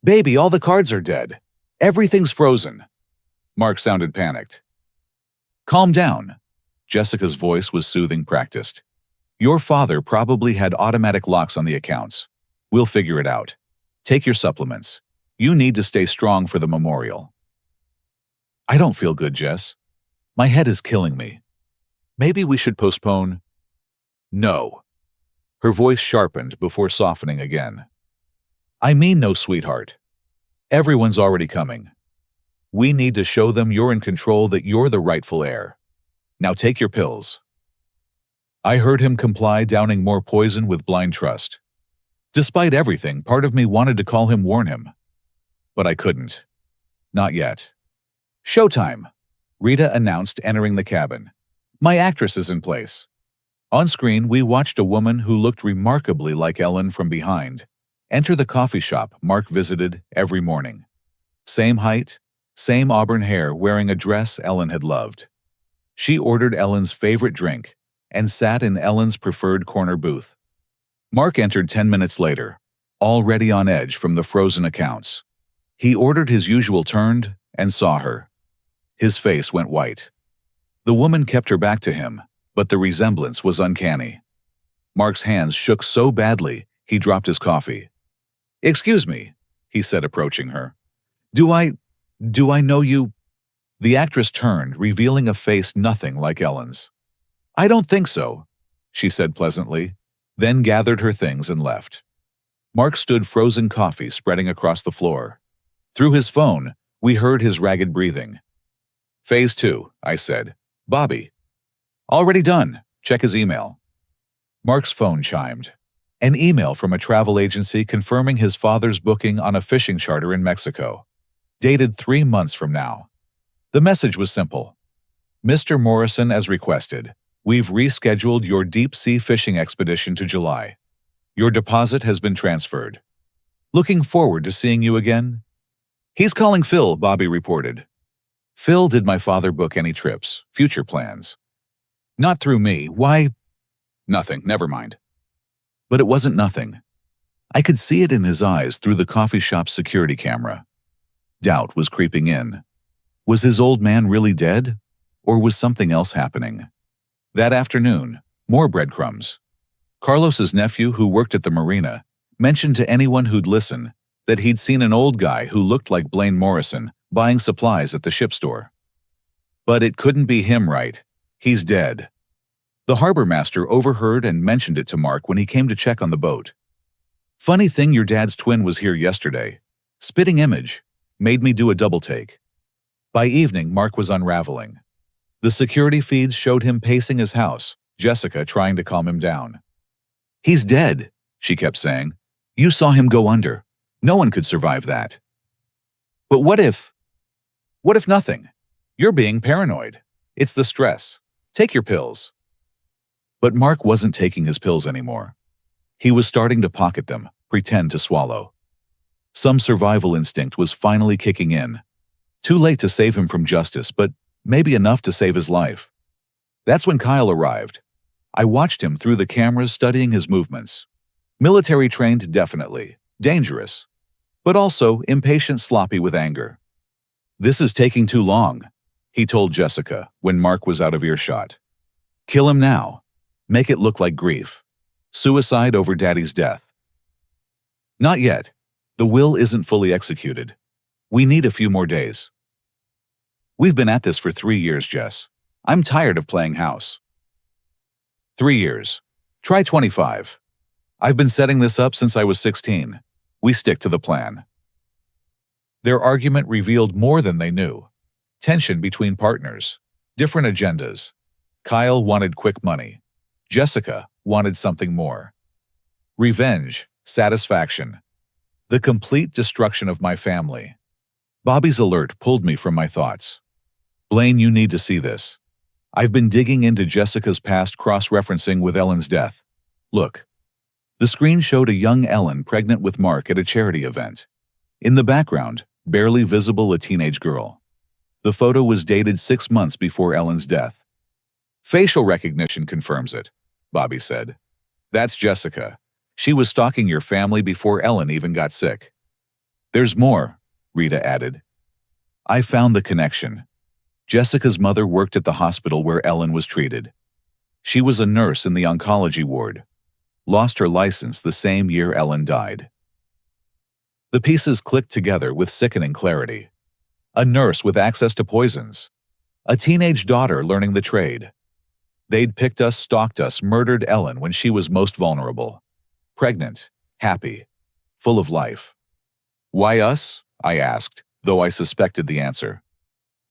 S1: "Baby, all the cards are dead. Everything's frozen." Mark sounded panicked. "Calm down." Jessica's voice was soothing, practiced. "Your father probably had automatic locks on the accounts. We'll figure it out. Take your supplements. You need to stay strong for the memorial." "I don't feel good, Jess. My head is killing me. Maybe we should postpone." "No." Her voice sharpened before softening again. "I mean no, sweetheart. Everyone's already coming. We need to show them you're in control, that you're the rightful heir. Now take your pills." I heard him comply, downing more poison with blind trust. Despite everything, part of me wanted to call him, warn him. But I couldn't. Not yet. "Showtime," Rita announced, entering the cabin. "My actress is in place." On screen, we watched a woman who looked remarkably like Ellen from behind enter the coffee shop Mark visited every morning. Same height, same auburn hair, wearing a dress Ellen had loved. She ordered Ellen's favorite drink and sat in Ellen's preferred corner booth. Mark entered 10 minutes later, already on edge from the frozen accounts. He ordered his usual, turned, and saw her. His face went white. The woman kept her back to him, but the resemblance was uncanny. Mark's hands shook so badly, he dropped his coffee. "Excuse me," he said, approaching her. Do I know you?" The actress turned, revealing a face nothing like Ellen's. "I don't think so," she said pleasantly, then gathered her things and left. Mark stood, frozen coffee spreading across the floor. Through his phone, we heard his ragged breathing. "Phase 2, I said. "Bobby." "Already done. Check his email." Mark's phone chimed. An email from a travel agency confirming his father's booking on a fishing charter in Mexico. Dated 3 months from now. The message was simple. "Mr. Morrison, as requested, we've rescheduled your deep-sea fishing expedition to July. Your deposit has been transferred. Looking forward to seeing you again." "He's calling Phil," Bobby reported. "Phil, did my father book any trips, future plans?" "Not through me. Why?" "Nothing, never mind." But it wasn't nothing. I could see it in his eyes through the coffee shop's security camera. Doubt was creeping in. Was his old man really dead? Or was something else happening? That afternoon, more breadcrumbs. Carlos's nephew, who worked at the marina, mentioned to anyone who'd listen that he'd seen an old guy who looked like Blaine Morrison buying supplies at the ship store. But it couldn't be him, right? He's dead. The harbor master overheard and mentioned it to Mark when he came to check on the boat. "Funny thing, your dad's twin was here yesterday. Spitting image. Made me do a double take." By evening, Mark was unraveling. The security feeds showed him pacing his house, Jessica trying to calm him down. "He's dead," she kept saying. "You saw him go under. No one could survive that." "But what if nothing? You're being paranoid. It's the stress. Take your pills." But Mark wasn't taking his pills anymore. He was starting to pocket them, pretend to swallow. Some survival instinct was finally kicking in. Too late to save him from justice, but maybe enough to save his life. That's when Kyle arrived. I watched him through the cameras, studying his movements. Military trained, definitely. Dangerous. But also impatient, sloppy with anger. "This is taking too long," he told Jessica when Mark was out of earshot. "Kill him now. Make it look like grief. Suicide over Daddy's death." "Not yet. The will isn't fully executed. We need a few more days." "We've been at this for 3 years, Jess. I'm tired of playing house." 3 years. Try 25. I've been setting this up since I was 16. We stick to the plan. Their argument revealed more than they knew. Tension between partners. Different agendas. Kyle wanted quick money. Jessica wanted something more. Revenge, satisfaction. The complete destruction of my family. Bobby's alert pulled me from my thoughts. "Blaine, you need to see this. I've been digging into Jessica's past, cross-referencing with Ellen's death. Look." The screen showed a young Ellen pregnant with Mark at a charity event. In the background, barely visible, a teenage girl. The photo was dated 6 months before Ellen's death. Facial recognition confirms it, Bobby said. That's Jessica. She was stalking your family before Ellen even got sick. There's more, Rita added. I found the connection. Jessica's mother worked at the hospital where Ellen was treated. She was a nurse in the oncology ward. Lost her license the same year Ellen died. The pieces clicked together with sickening clarity. A nurse with access to poisons. A teenage daughter learning the trade. They'd picked us, stalked us, murdered Ellen when she was most vulnerable. Pregnant, happy, full of life. Why us? I asked, though I suspected the answer.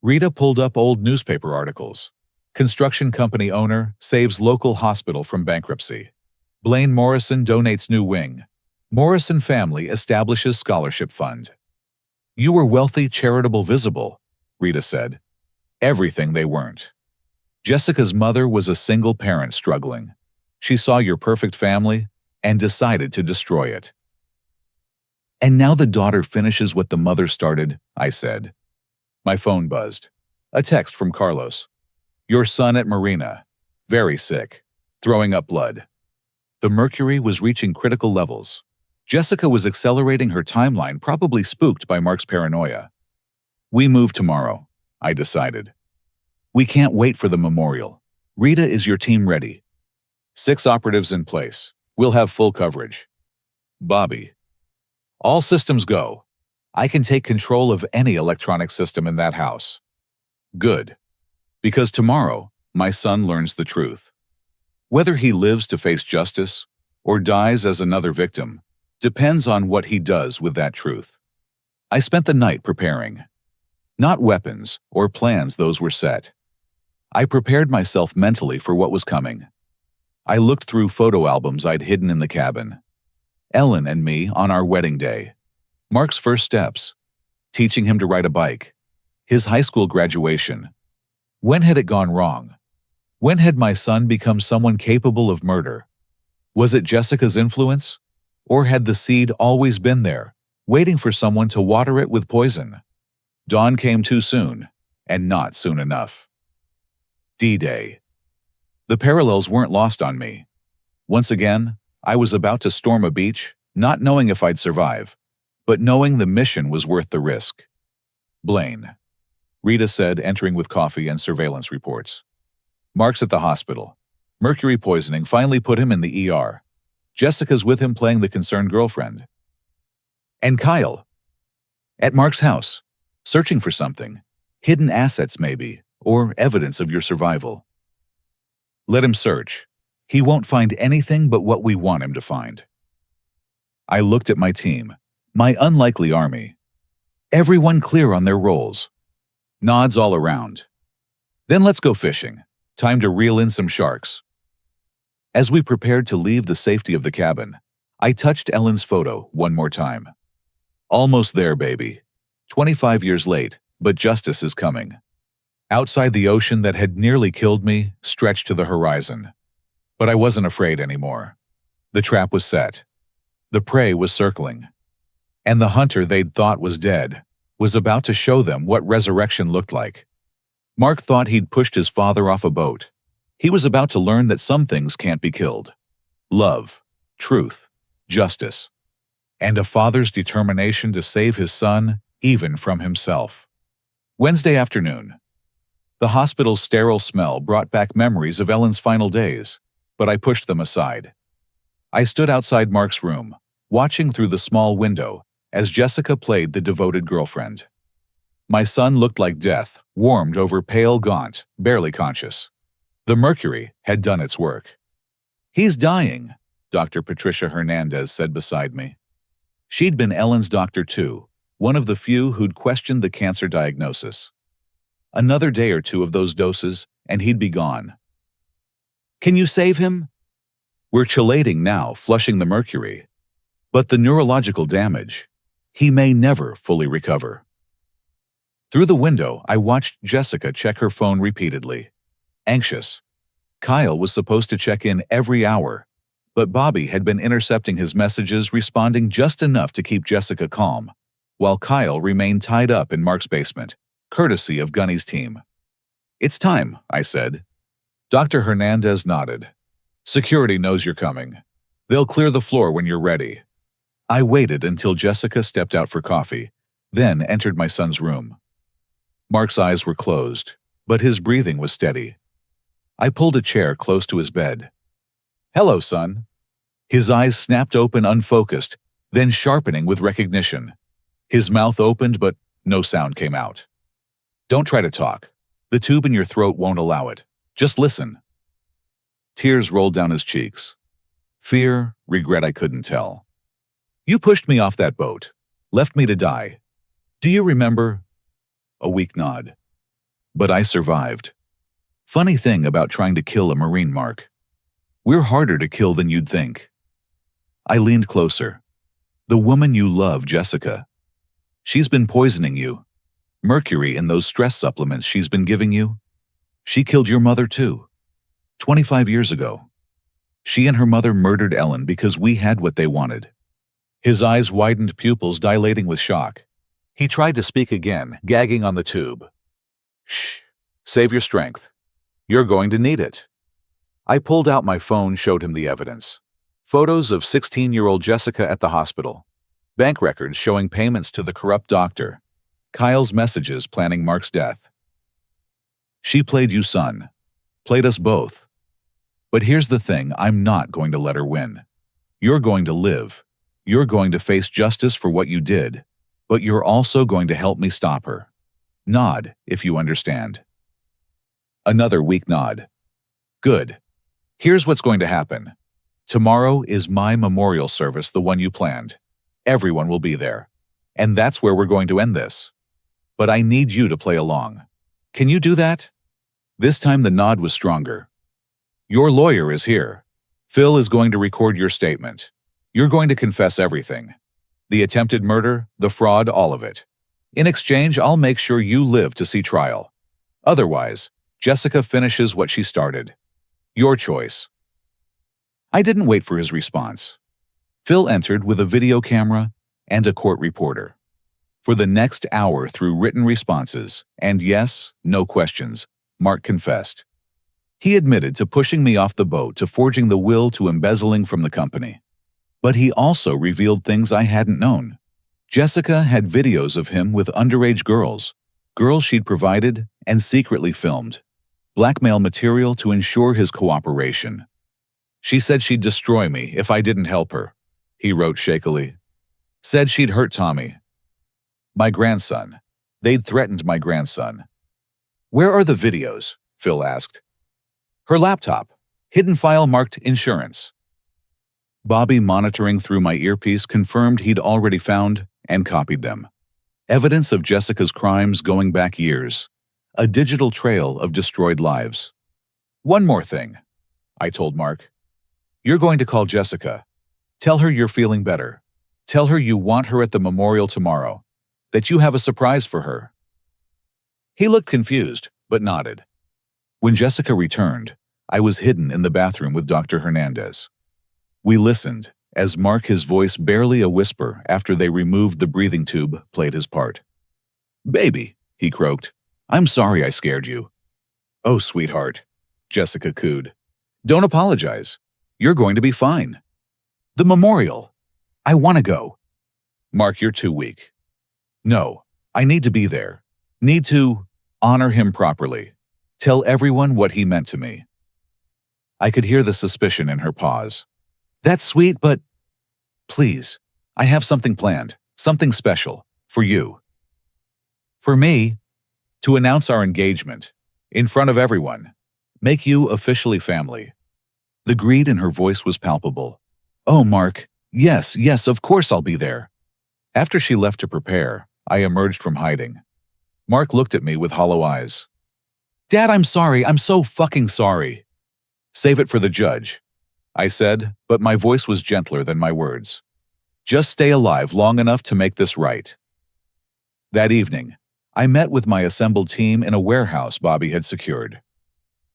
S1: Rita pulled up old newspaper articles. Construction company owner saves local hospital from bankruptcy. Blaine Morrison donates new wing. Morrison family establishes scholarship fund. You were wealthy, charitable, visible, Rita said. Everything they weren't. Jessica's mother was a single parent struggling. She saw your perfect family and decided to destroy it. And now the daughter finishes what the mother started, I said. My phone buzzed. A text from Carlos. Your son at Marina. Very sick. Throwing up blood. The mercury was reaching critical levels. Jessica was accelerating her timeline, probably spooked by Mark's paranoia. We move tomorrow, I decided. We can't wait for the memorial. Rita, is your team ready? 6 operatives in place. We'll have full coverage. Bobby. All systems go. I can take control of any electronic system in that house. Good. Because tomorrow, my son learns the truth. Whether he lives to face justice or dies as another victim depends on what he does with that truth. I spent the night preparing. Not weapons or plans, those were set. I prepared myself mentally for what was coming. I looked through photo albums I'd hidden in the cabin. Ellen and me on our wedding day. Mark's first steps. Teaching him to ride a bike. His high school graduation. When had it gone wrong? When had my son become someone capable of murder? Was it Jessica's influence? Or had the seed always been there, waiting for someone to water it with poison? Dawn came too soon, and not soon enough. D-Day. The parallels weren't lost on me. Once again, I was about to storm a beach, not knowing if I'd survive, but knowing the mission was worth the risk. Blaine, Rita said, entering with coffee and surveillance reports. Mark's at the hospital. Mercury poisoning finally put him in the ER. Jessica's with him playing the concerned girlfriend. And Kyle? At Mark's house, searching for something. Hidden assets maybe, or evidence of your survival. Let him search. He won't find anything but what we want him to find. I looked at my team, my unlikely army. Everyone clear on their roles. Nods all around. Then let's go fishing. Time to reel in some sharks. As we prepared to leave the safety of the cabin, I touched Ellen's photo one more time. Almost there, baby. 25 years late, but justice is coming. Outside, the ocean that had nearly killed me stretched to the horizon. But I wasn't afraid anymore. The trap was set. The prey was circling. And the hunter they'd thought was dead was about to show them what resurrection looked like. Mark thought he'd pushed his father off a boat. He was about to learn that some things can't be killed. Love, truth, justice, and a father's determination to save his son, even from himself. Wednesday afternoon. The hospital's sterile smell brought back memories of Ellen's final days, but I pushed them aside. I stood outside Mark's room, watching through the small window as Jessica played the devoted girlfriend. My son looked like death, warmed over, pale, gaunt, barely conscious. The mercury had done its work. He's dying, Dr. Patricia Hernandez said beside me. She'd been Ellen's doctor too, one of the few who'd questioned the cancer diagnosis. Another day or two of those doses, and he'd be gone. Can you save him? We're chelating now, flushing the mercury. But the neurological damage, he may never fully recover. Through the window, I watched Jessica check her phone repeatedly. Anxious. Kyle was supposed to check in every hour, but Bobby had been intercepting his messages, responding just enough to keep Jessica calm, while Kyle remained tied up in Mark's basement, courtesy of Gunny's team. "It's time," I said. Dr. Hernandez nodded. "Security knows you're coming. They'll clear the floor when you're ready." I waited until Jessica stepped out for coffee, then entered my son's room. Mark's eyes were closed, but his breathing was steady. I pulled a chair close to his bed. "Hello, son." His eyes snapped open unfocused, then sharpening with recognition. His mouth opened, but no sound came out. "Don't try to talk. The tube in your throat won't allow it. Just listen." Tears rolled down his cheeks. Fear, regret I couldn't tell. "You pushed me off that boat, left me to die. Do you remember?" A weak nod. "But I survived. Funny thing about trying to kill a Marine, Mark. We're harder to kill than you'd think." I leaned closer. "The woman you love, Jessica. She's been poisoning you. Mercury in those stress supplements she's been giving you. She killed your mother too. 25 years ago. She and her mother murdered Ellen because we had what they wanted." His eyes widened, pupils dilating with shock. He tried to speak again, gagging on the tube. "Shh. Save your strength. You're going to need it." I pulled out my phone, showed him the evidence. Photos of 16-year-old Jessica at the hospital. Bank records showing payments to the corrupt doctor. Kyle's messages planning Mark's death. "She played you, son. Played us both. But here's the thing, I'm not going to let her win. You're going to live. You're going to face justice for what you did. But you're also going to help me stop her. Nod, if you understand." Another weak nod. "Good. Here's what's going to happen. Tomorrow is my memorial service, the one you planned. Everyone will be there. And that's where we're going to end this. But I need you to play along. Can you do that?" This time the nod was stronger. "Your lawyer is here. Phil is going to record your statement. You're going to confess everything. The attempted murder, the fraud, all of it. In exchange, I'll make sure you live to see trial. Otherwise, Jessica finishes what she started. Your choice." I didn't wait for his response. Phil entered with a video camera and a court reporter. For the next hour, through written responses, and yes, no questions, Mark confessed. He admitted to pushing me off the boat, to forging the will, to embezzling from the company. But he also revealed things I hadn't known. Jessica had videos of him with underage girls she'd provided and secretly filmed. Blackmail material to ensure his cooperation. "She said she'd destroy me if I didn't help her," he wrote shakily. "Said she'd hurt Tommy. My grandson. They'd threatened my grandson." "Where are the videos?" Phil asked. "Her laptop. Hidden file marked insurance." Bobby, monitoring through my earpiece, confirmed he'd already found and copied them. Evidence of Jessica's crimes going back years. A digital trail of destroyed lives. "One more thing," I told Mark. "You're going to call Jessica. Tell her you're feeling better. Tell her you want her at the memorial tomorrow. That you have a surprise for her." He looked confused, but nodded. When Jessica returned, I was hidden in the bathroom with Dr. Hernandez. We listened, as Mark, his voice barely a whisper after they removed the breathing tube, played his part. "Baby," he croaked, "I'm sorry I scared you." "Oh, sweetheart," Jessica cooed. "Don't apologize. You're going to be fine." "The memorial. I want to go." "Mark, you're too weak." "No, I need to be there. Need to honor him properly. Tell everyone what he meant to me." I could hear the suspicion in her pause. "That's sweet, but please, I have something planned, something special, for you." "For me?" "To announce our engagement, in front of everyone. Make you officially family." The greed in her voice was palpable. "Oh, Mark, yes, of course I'll be there." After she left to prepare, I emerged from hiding. Mark looked at me with hollow eyes. "Dad, I'm sorry, I'm so fucking sorry." "Save it for the judge," I said, but my voice was gentler than my words. "Just stay alive long enough to make this right." That evening, I met with my assembled team in a warehouse Bobby had secured.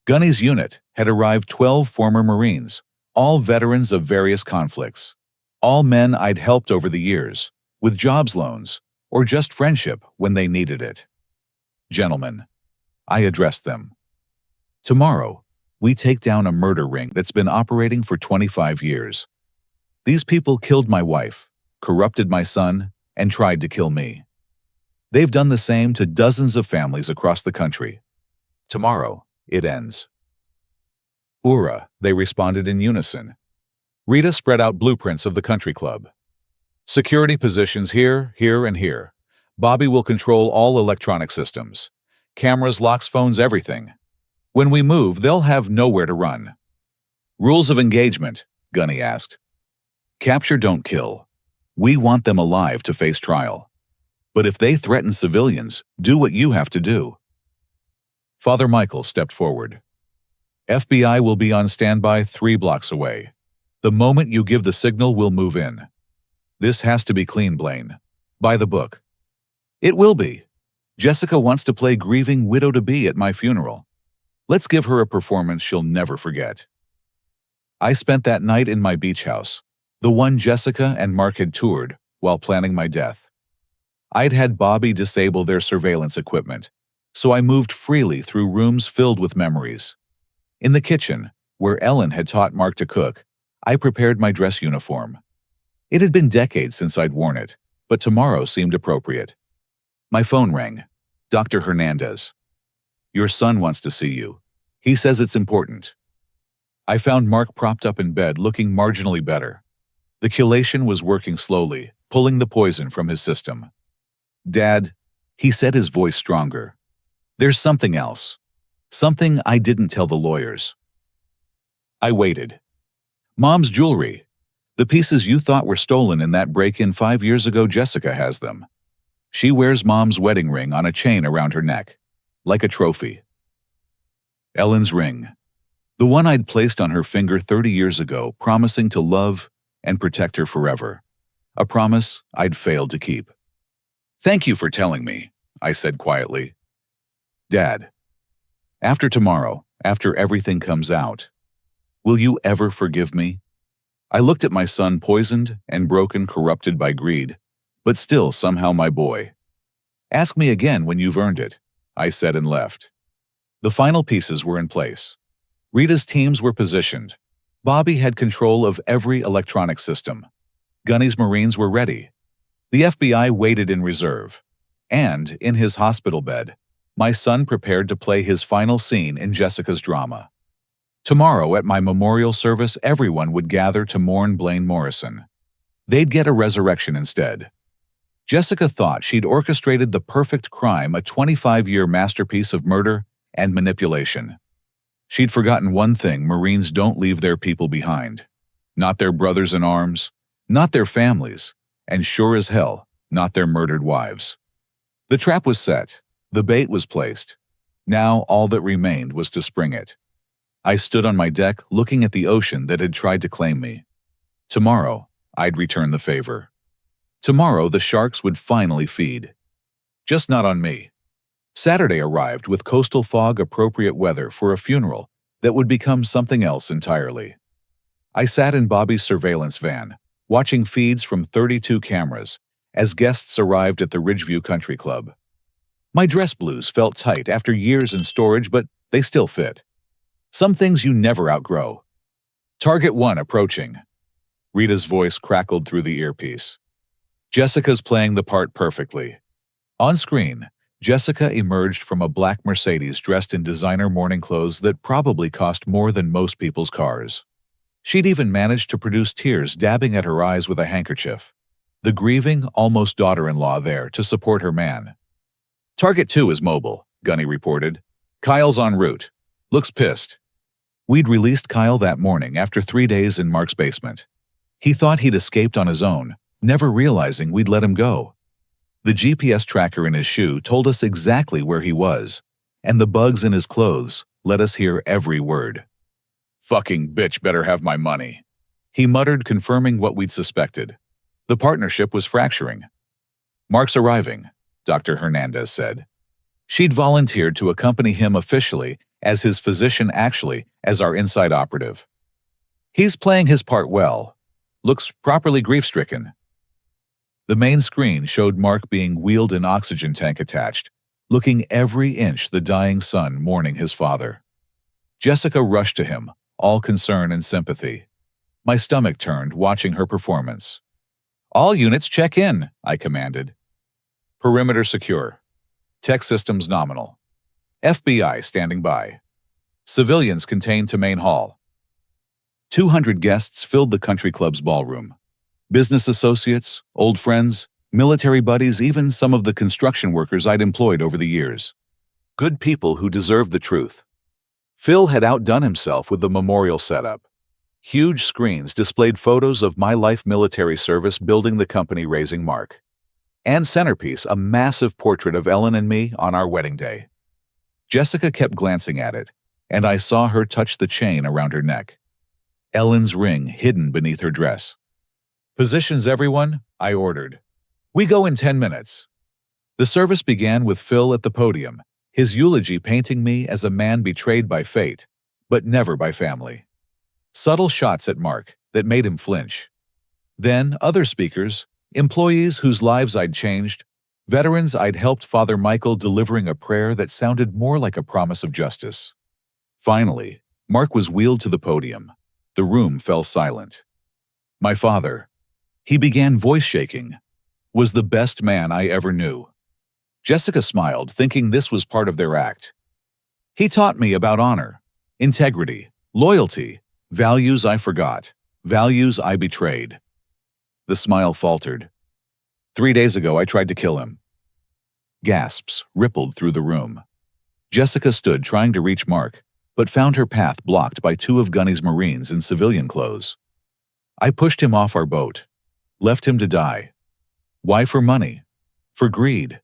S1: Gunny's unit had arrived 12 former Marines, all veterans of various conflicts, all men I'd helped over the years, with jobs loans, or just friendship when they needed it. Gentlemen, I addressed them. Tomorrow, we take down a murder ring that's been operating for 25 years. These people killed my wife, corrupted my son, and tried to kill me. They've done the same to dozens of families across the country. Tomorrow, it ends. Ura, they responded in unison. Rita spread out blueprints of the country club. Security positions here, here, and here. Bobby will control all electronic systems. Cameras, locks, phones, everything. When we move, they'll have nowhere to run. Rules of engagement, Gunny asked. Capture, don't kill. We want them alive to face trial. But if they threaten civilians, do what you have to do. Father Michael stepped forward. FBI will be on standby 3 blocks away. The moment you give the signal, we'll move in. This has to be clean, Blaine. By the book. It will be. Jessica wants to play grieving widow-to-be at my funeral. Let's give her a performance she'll never forget. I spent that night in my beach house, the one Jessica and Mark had toured while planning my death. I'd had Bobby disable their surveillance equipment, so I moved freely through rooms filled with memories. In the kitchen, where Ellen had taught Mark to cook, I prepared my dress uniform. It had been decades since I'd worn it, but tomorrow seemed appropriate. My phone rang. Dr. Hernandez. Your son wants to see you. He says it's important. I found Mark propped up in bed, looking marginally better. The chelation was working slowly, pulling the poison from his system. Dad, he said, his voice stronger. There's something else. Something I didn't tell the lawyers. I waited. Mom's jewelry. The pieces you thought were stolen in that break-in 5 years ago, Jessica has them. She wears Mom's wedding ring on a chain around her neck, like a trophy. Ellen's ring. The one I'd placed on her finger 30 years ago, promising to love and protect her forever. A promise I'd failed to keep. Thank you for telling me, I said quietly. Dad, after tomorrow, after everything comes out, will you ever forgive me? I looked at my son, poisoned and broken, corrupted by greed, but still somehow my boy. Ask me again when you've earned it, I said and left. The final pieces were in place. Rita's teams were positioned. Bobby had control of every electronic system. Gunny's Marines were ready. The FBI waited in reserve. And, in his hospital bed, my son prepared to play his final scene in Jessica's drama. Tomorrow, at my memorial service, everyone would gather to mourn Blaine Morrison. They'd get a resurrection instead. Jessica thought she'd orchestrated the perfect crime, a 25-year masterpiece of murder and manipulation. She'd forgotten one thing: Marines don't leave their people behind. Not their brothers in arms, not their families, and sure as hell, not their murdered wives. The trap was set. The bait was placed. Now all that remained was to spring it. I stood on my deck, looking at the ocean that had tried to claim me. Tomorrow, I'd return the favor. Tomorrow, the sharks would finally feed. Just not on me. Saturday arrived with coastal fog, appropriate weather for a funeral that would become something else entirely. I sat in Bobby's surveillance van, watching feeds from 32 cameras as guests arrived at the Ridgeview Country Club. My dress blues felt tight after years in storage, but they still fit. Some things you never outgrow. Target 1 approaching. Rita's voice crackled through the earpiece. Jessica's playing the part perfectly. On screen, Jessica emerged from a black Mercedes dressed in designer morning clothes that probably cost more than most people's cars. She'd even managed to produce tears, dabbing at her eyes with a handkerchief. The grieving, almost daughter-in-law there to support her man. Target 2 is mobile, Gunny reported. Kyle's en route. Looks pissed. We'd released Kyle that morning after 3 days in Mark's basement. He thought he'd escaped on his own, never realizing we'd let him go. The GPS tracker in his shoe told us exactly where he was, and the bugs in his clothes let us hear every word. Fucking bitch better have my money, he muttered, confirming what we'd suspected. The partnership was fracturing. Mark's arriving, Dr. Hernandez said. She'd volunteered to accompany him officially as his physician, actually as our inside operative. He's playing his part well. Looks properly grief-stricken. The main screen showed Mark being wheeled, an oxygen tank attached, looking every inch the dying son mourning his father. Jessica rushed to him, all concern and sympathy. My stomach turned watching her performance. "All units check in," I commanded. "Perimeter secure. Tech systems nominal. FBI standing by. Civilians contained to main hall." 200 guests filled the country club's ballroom. Business associates, old friends, military buddies, even some of the construction workers I'd employed over the years. Good people who deserved the truth. Phil had outdone himself with the memorial setup. Huge screens displayed photos of my life military service building the company raising Mark. And centerpiece, a massive portrait of Ellen and me on our wedding day. Jessica kept glancing at it, and I saw her touch the chain around her neck. Ellen's ring hidden beneath her dress. "Positions, everyone," I ordered. "We go in 10 minutes. The service began with Phil at the podium, his eulogy painting me as a man betrayed by fate, but never by family. Subtle shots at Mark that made him flinch. Then other speakers, employees whose lives I'd changed, veterans I'd helped, Father Michael delivering a prayer that sounded more like a promise of justice. Finally, Mark was wheeled to the podium. The room fell silent. My father, he began voice shaking, was the best man I ever knew. Jessica smiled, thinking this was part of their act. "He taught me about honor, integrity, loyalty, values I forgot, values I betrayed." The smile faltered. "3 days ago, I tried to kill him." Gasps rippled through the room. Jessica stood trying to reach Mark, but found her path blocked by 2 of Gunny's Marines in civilian clothes. I pushed him off our boat, left him to die. Why for money? For greed?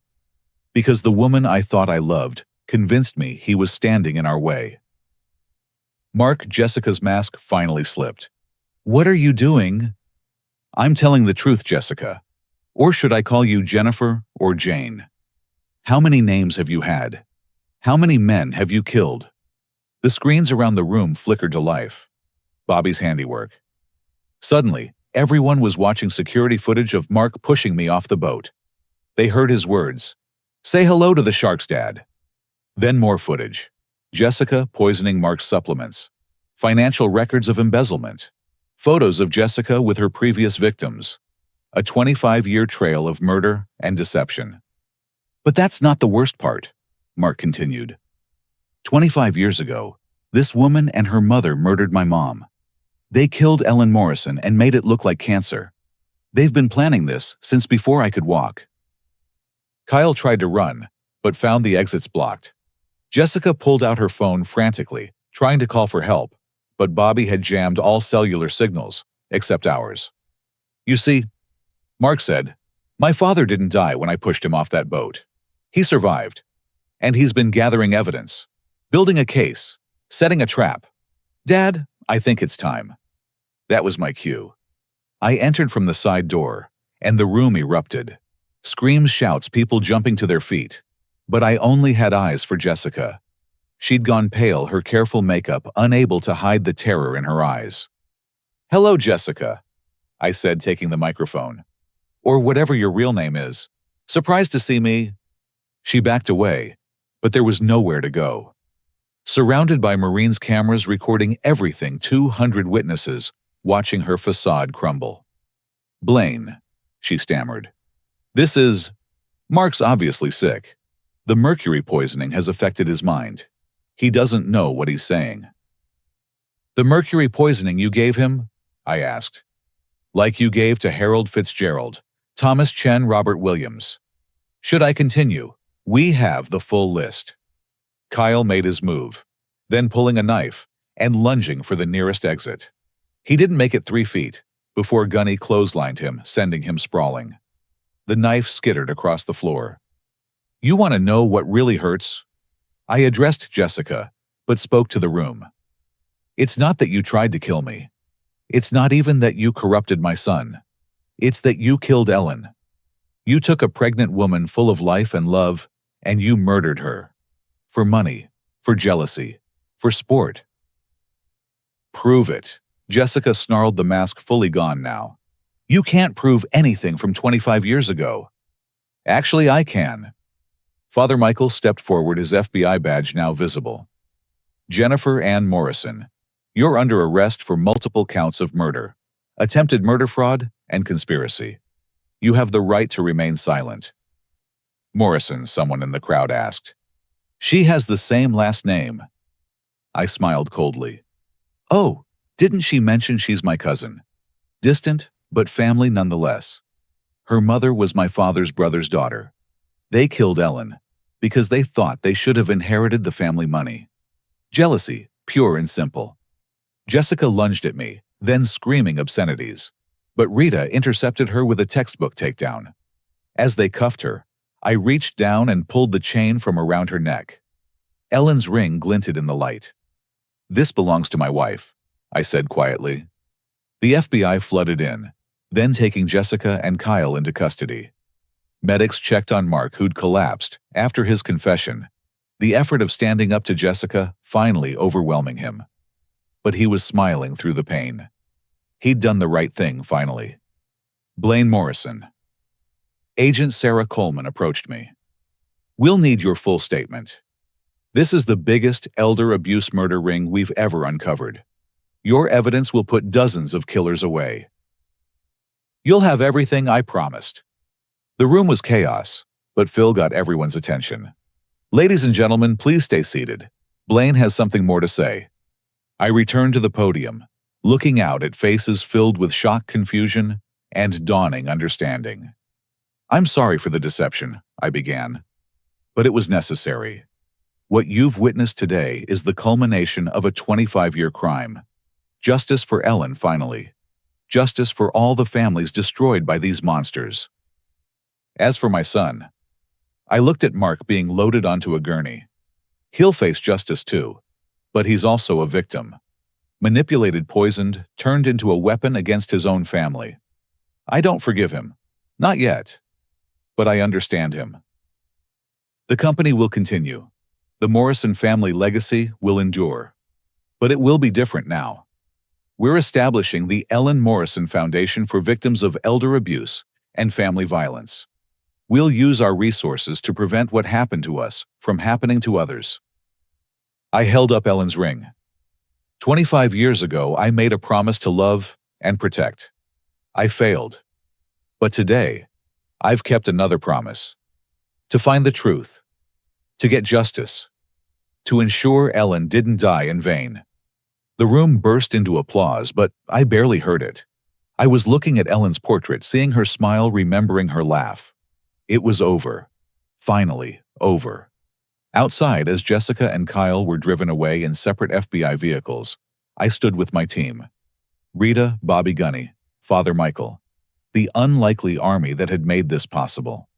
S1: Because the woman I thought I loved convinced me he was standing in our way. Mark, Jessica's mask finally slipped. "What are you doing?" "I'm telling the truth, Jessica. Or should I call you Jennifer or Jane? How many names have you had? How many men have you killed?" The screens around the room flickered to life. Bobby's handiwork. Suddenly, everyone was watching security footage of Mark pushing me off the boat. They heard his words. "Say hello to the sharks, Dad." Then more footage. Jessica poisoning Mark's supplements. Financial records of embezzlement. Photos of Jessica with her previous victims. A 25-year trail of murder and deception. "But that's not the worst part," Mark continued. 25 years ago, this woman and her mother murdered my mom. They killed Ellen Morrison and made it look like cancer. They've been planning this since before I could walk. Kyle tried to run, but found the exits blocked. Jessica pulled out her phone frantically, trying to call for help, but Bobby had jammed all cellular signals, except ours. "You see," Mark said, "my father didn't die when I pushed him off that boat. He survived. And he's been gathering evidence, building a case, setting a trap. Dad, I think it's time." That was my cue. I entered from the side door, and the room erupted. Screams, shouts, people jumping to their feet. But I only had eyes for Jessica. She'd gone pale, her careful makeup unable to hide the terror in her eyes. "Hello, Jessica," I said, taking the microphone. "Or whatever your real name is. Surprised to see me?" She backed away, but there was nowhere to go. Surrounded by Marines' cameras recording everything, 200 witnesses watching her facade crumble. "Blaine," she stammered. "This is... Mark's obviously sick. The mercury poisoning has affected his mind. He doesn't know what he's saying." "The mercury poisoning you gave him?" I asked. "Like you gave to Harold Fitzgerald, Thomas Chen, Robert Williams. Should I continue? We have the full list." Kyle made his move, then pulling a knife and lunging for the nearest exit. He didn't make it 3 feet before Gunny clotheslined him, sending him sprawling. The knife skittered across the floor. "You want to know what really hurts?" I addressed Jessica, but spoke to the room. "It's not that you tried to kill me. It's not even that you corrupted my son. It's that you killed Ellen. You took a pregnant woman full of life and love, and you murdered her. For money, for jealousy, for sport." "Prove it." Jessica snarled, the mask fully gone now. "You can't prove anything from 25 years ago." "Actually, I can." Father Michael stepped forward, his FBI badge now visible. Jennifer Ann Morrison, you're under arrest for multiple counts of murder, attempted murder fraud, and conspiracy. You have the right to remain silent. Morrison, someone in the crowd asked. She has the same last name. I smiled coldly. Oh, didn't she mention she's my cousin? Distant, but family nonetheless. Her mother was my father's brother's daughter. They killed Ellen because they thought they should have inherited the family money. Jealousy, pure and simple. Jessica lunged at me, then screaming obscenities. But Rita intercepted her with a textbook takedown. As they cuffed her, I reached down and pulled the chain from around her neck. Ellen's ring glinted in the light. This belongs to my wife, I said quietly. The FBI flooded in, then taking Jessica and Kyle into custody. Medics checked on Mark, who'd collapsed after his confession, the effort of standing up to Jessica finally overwhelming him. But he was smiling through the pain. He'd done the right thing, finally. Blaine Morrison. Agent Sarah Coleman approached me. We'll need your full statement. This is the biggest elder abuse murder ring we've ever uncovered. Your evidence will put dozens of killers away. You'll have everything I promised. The room was chaos, but Phil got everyone's attention. Ladies and gentlemen, please stay seated. Blaine has something more to say. I returned to the podium, looking out at faces filled with shock, confusion, and dawning understanding. I'm sorry for the deception, I began. But it was necessary. What you've witnessed today is the culmination of a 25-year crime. Justice for Ellen, finally. Justice for all the families destroyed by these monsters. As for my son, I looked at Mark being loaded onto a gurney. He'll face justice too, but he's also a victim. Manipulated, poisoned, turned into a weapon against his own family. I don't forgive him. Not yet. But I understand him. The company will continue. The Morrison family legacy will endure. But it will be different now. We're establishing the Ellen Morrison Foundation for victims of elder abuse and family violence. We'll use our resources to prevent what happened to us from happening to others. I held up Ellen's ring. 25 years ago, I made a promise to love and protect. I failed. But today, I've kept another promise. To find the truth. To get justice. To ensure Ellen didn't die in vain. The room burst into applause, but I barely heard it. I was looking at Ellen's portrait, seeing her smile, remembering her laugh. It was over. Finally, over. Outside, as Jessica and Kyle were driven away in separate FBI vehicles, I stood with my team. Rita, Bobby Gunny, Father Michael. The unlikely army that had made this possible.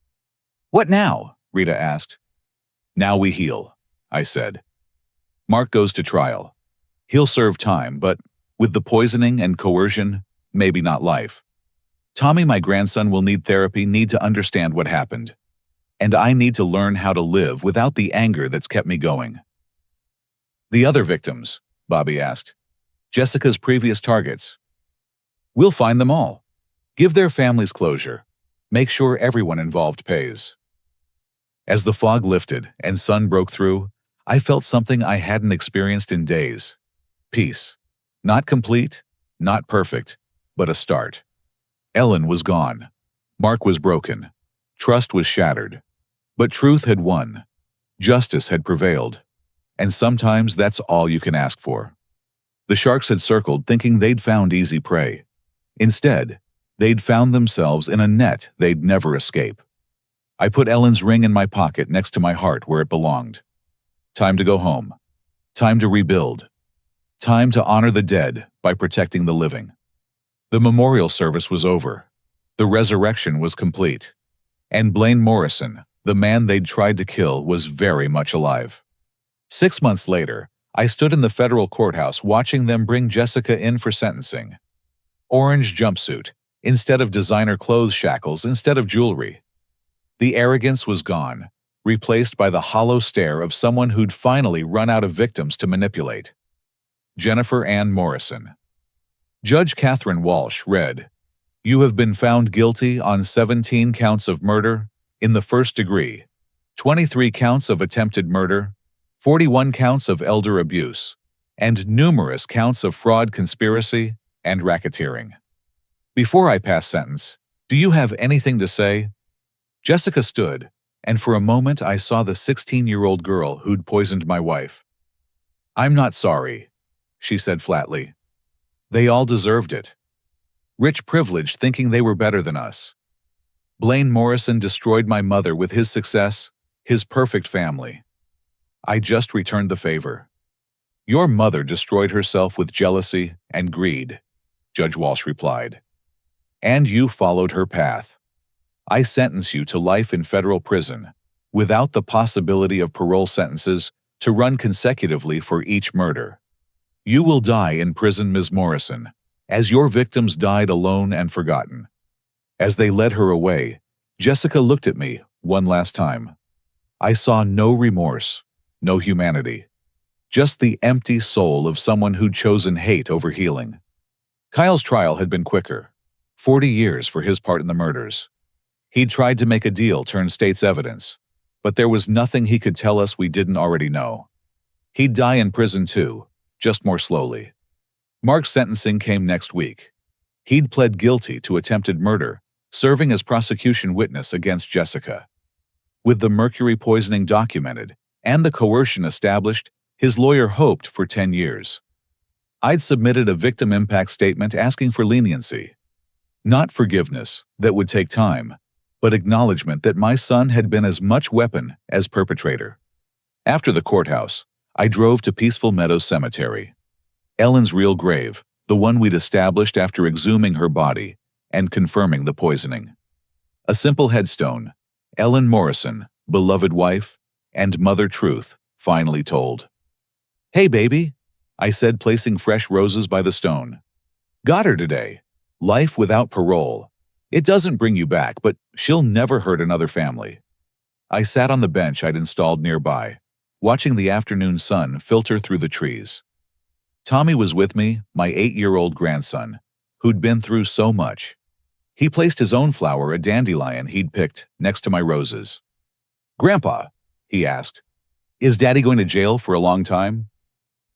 S1: What now? Rita asked. Now we heal, I said. Mark goes to trial. He'll serve time, but with the poisoning and coercion, maybe not life. Tommy, my grandson, will need therapy, need to understand what happened. And I need to learn how to live without the anger that's kept me going. The other victims, Bobby asked. Jessica's previous targets. We'll find them all. Give their families closure. Make sure everyone involved pays. As the fog lifted and sun broke through, I felt something I hadn't experienced in days. Peace. Not complete, not perfect, but a start. Ellen was gone. Mark was broken. Trust was shattered. But truth had won. Justice had prevailed. And sometimes that's all you can ask for. The sharks had circled, thinking they'd found easy prey. Instead, they'd found themselves in a net they'd never escape. I put Ellen's ring in my pocket next to my heart where it belonged. Time to go home. Time to rebuild. Time to honor the dead by protecting the living. The memorial service was over. The resurrection was complete. And Blaine Morrison, the man they'd tried to kill, was very much alive. 6 months later, I stood in the federal courthouse watching them bring Jessica in for sentencing. Orange jumpsuit, instead of designer clothes, shackles instead of jewelry. The arrogance was gone, replaced by the hollow stare of someone who'd finally run out of victims to manipulate. Jennifer Ann Morrison. Judge Catherine Walsh read, "You have been found guilty on 17 counts of murder in the first degree, 23 counts of attempted murder, 41 counts of elder abuse, and numerous counts of fraud, conspiracy, and racketeering. Before I pass sentence, do you have anything to say? Jessica stood, and for a moment I saw the 16-year-old girl who'd poisoned my wife. I'm not sorry, she said flatly. They all deserved it. Rich privilege thinking they were better than us. Blaine Morrison destroyed my mother with his success, his perfect family. I just returned the favor. Your mother destroyed herself with jealousy and greed, Judge Walsh replied. And you followed her path. I sentence you to life in federal prison, without the possibility of parole sentences to run consecutively for each murder. You will die in prison, Ms. Morrison, as your victims died alone and forgotten. As they led her away, Jessica looked at me one last time. I saw no remorse, no humanity, just the empty soul of someone who'd chosen hate over healing. Kyle's trial had been quicker, 40 years for his part in the murders. He'd tried to make a deal turn state's evidence, but there was nothing he could tell us we didn't already know. He'd die in prison too, just more slowly. Mark's sentencing came next week. He'd pled guilty to attempted murder, serving as prosecution witness against Jessica. With the mercury poisoning documented and the coercion established, his lawyer hoped for 10 years. I'd submitted a victim impact statement asking for leniency. Not forgiveness, that would take time, but acknowledgement that my son had been as much weapon as perpetrator. After the courthouse, I drove to Peaceful Meadows Cemetery. Ellen's real grave, the one we'd established after exhuming her body and confirming the poisoning. A simple headstone, Ellen Morrison, beloved wife, and Mother Truth, finally told. Hey, baby, I said, placing fresh roses by the stone. Got her today. Life without parole. It doesn't bring you back, but she'll never hurt another family. I sat on the bench I'd installed nearby, watching the afternoon sun filter through the trees. Tommy was with me, my 8-year-old grandson, who'd been through so much. He placed his own flower, a dandelion he'd picked, next to my roses. Grandpa, he asked, is Daddy going to jail for a long time?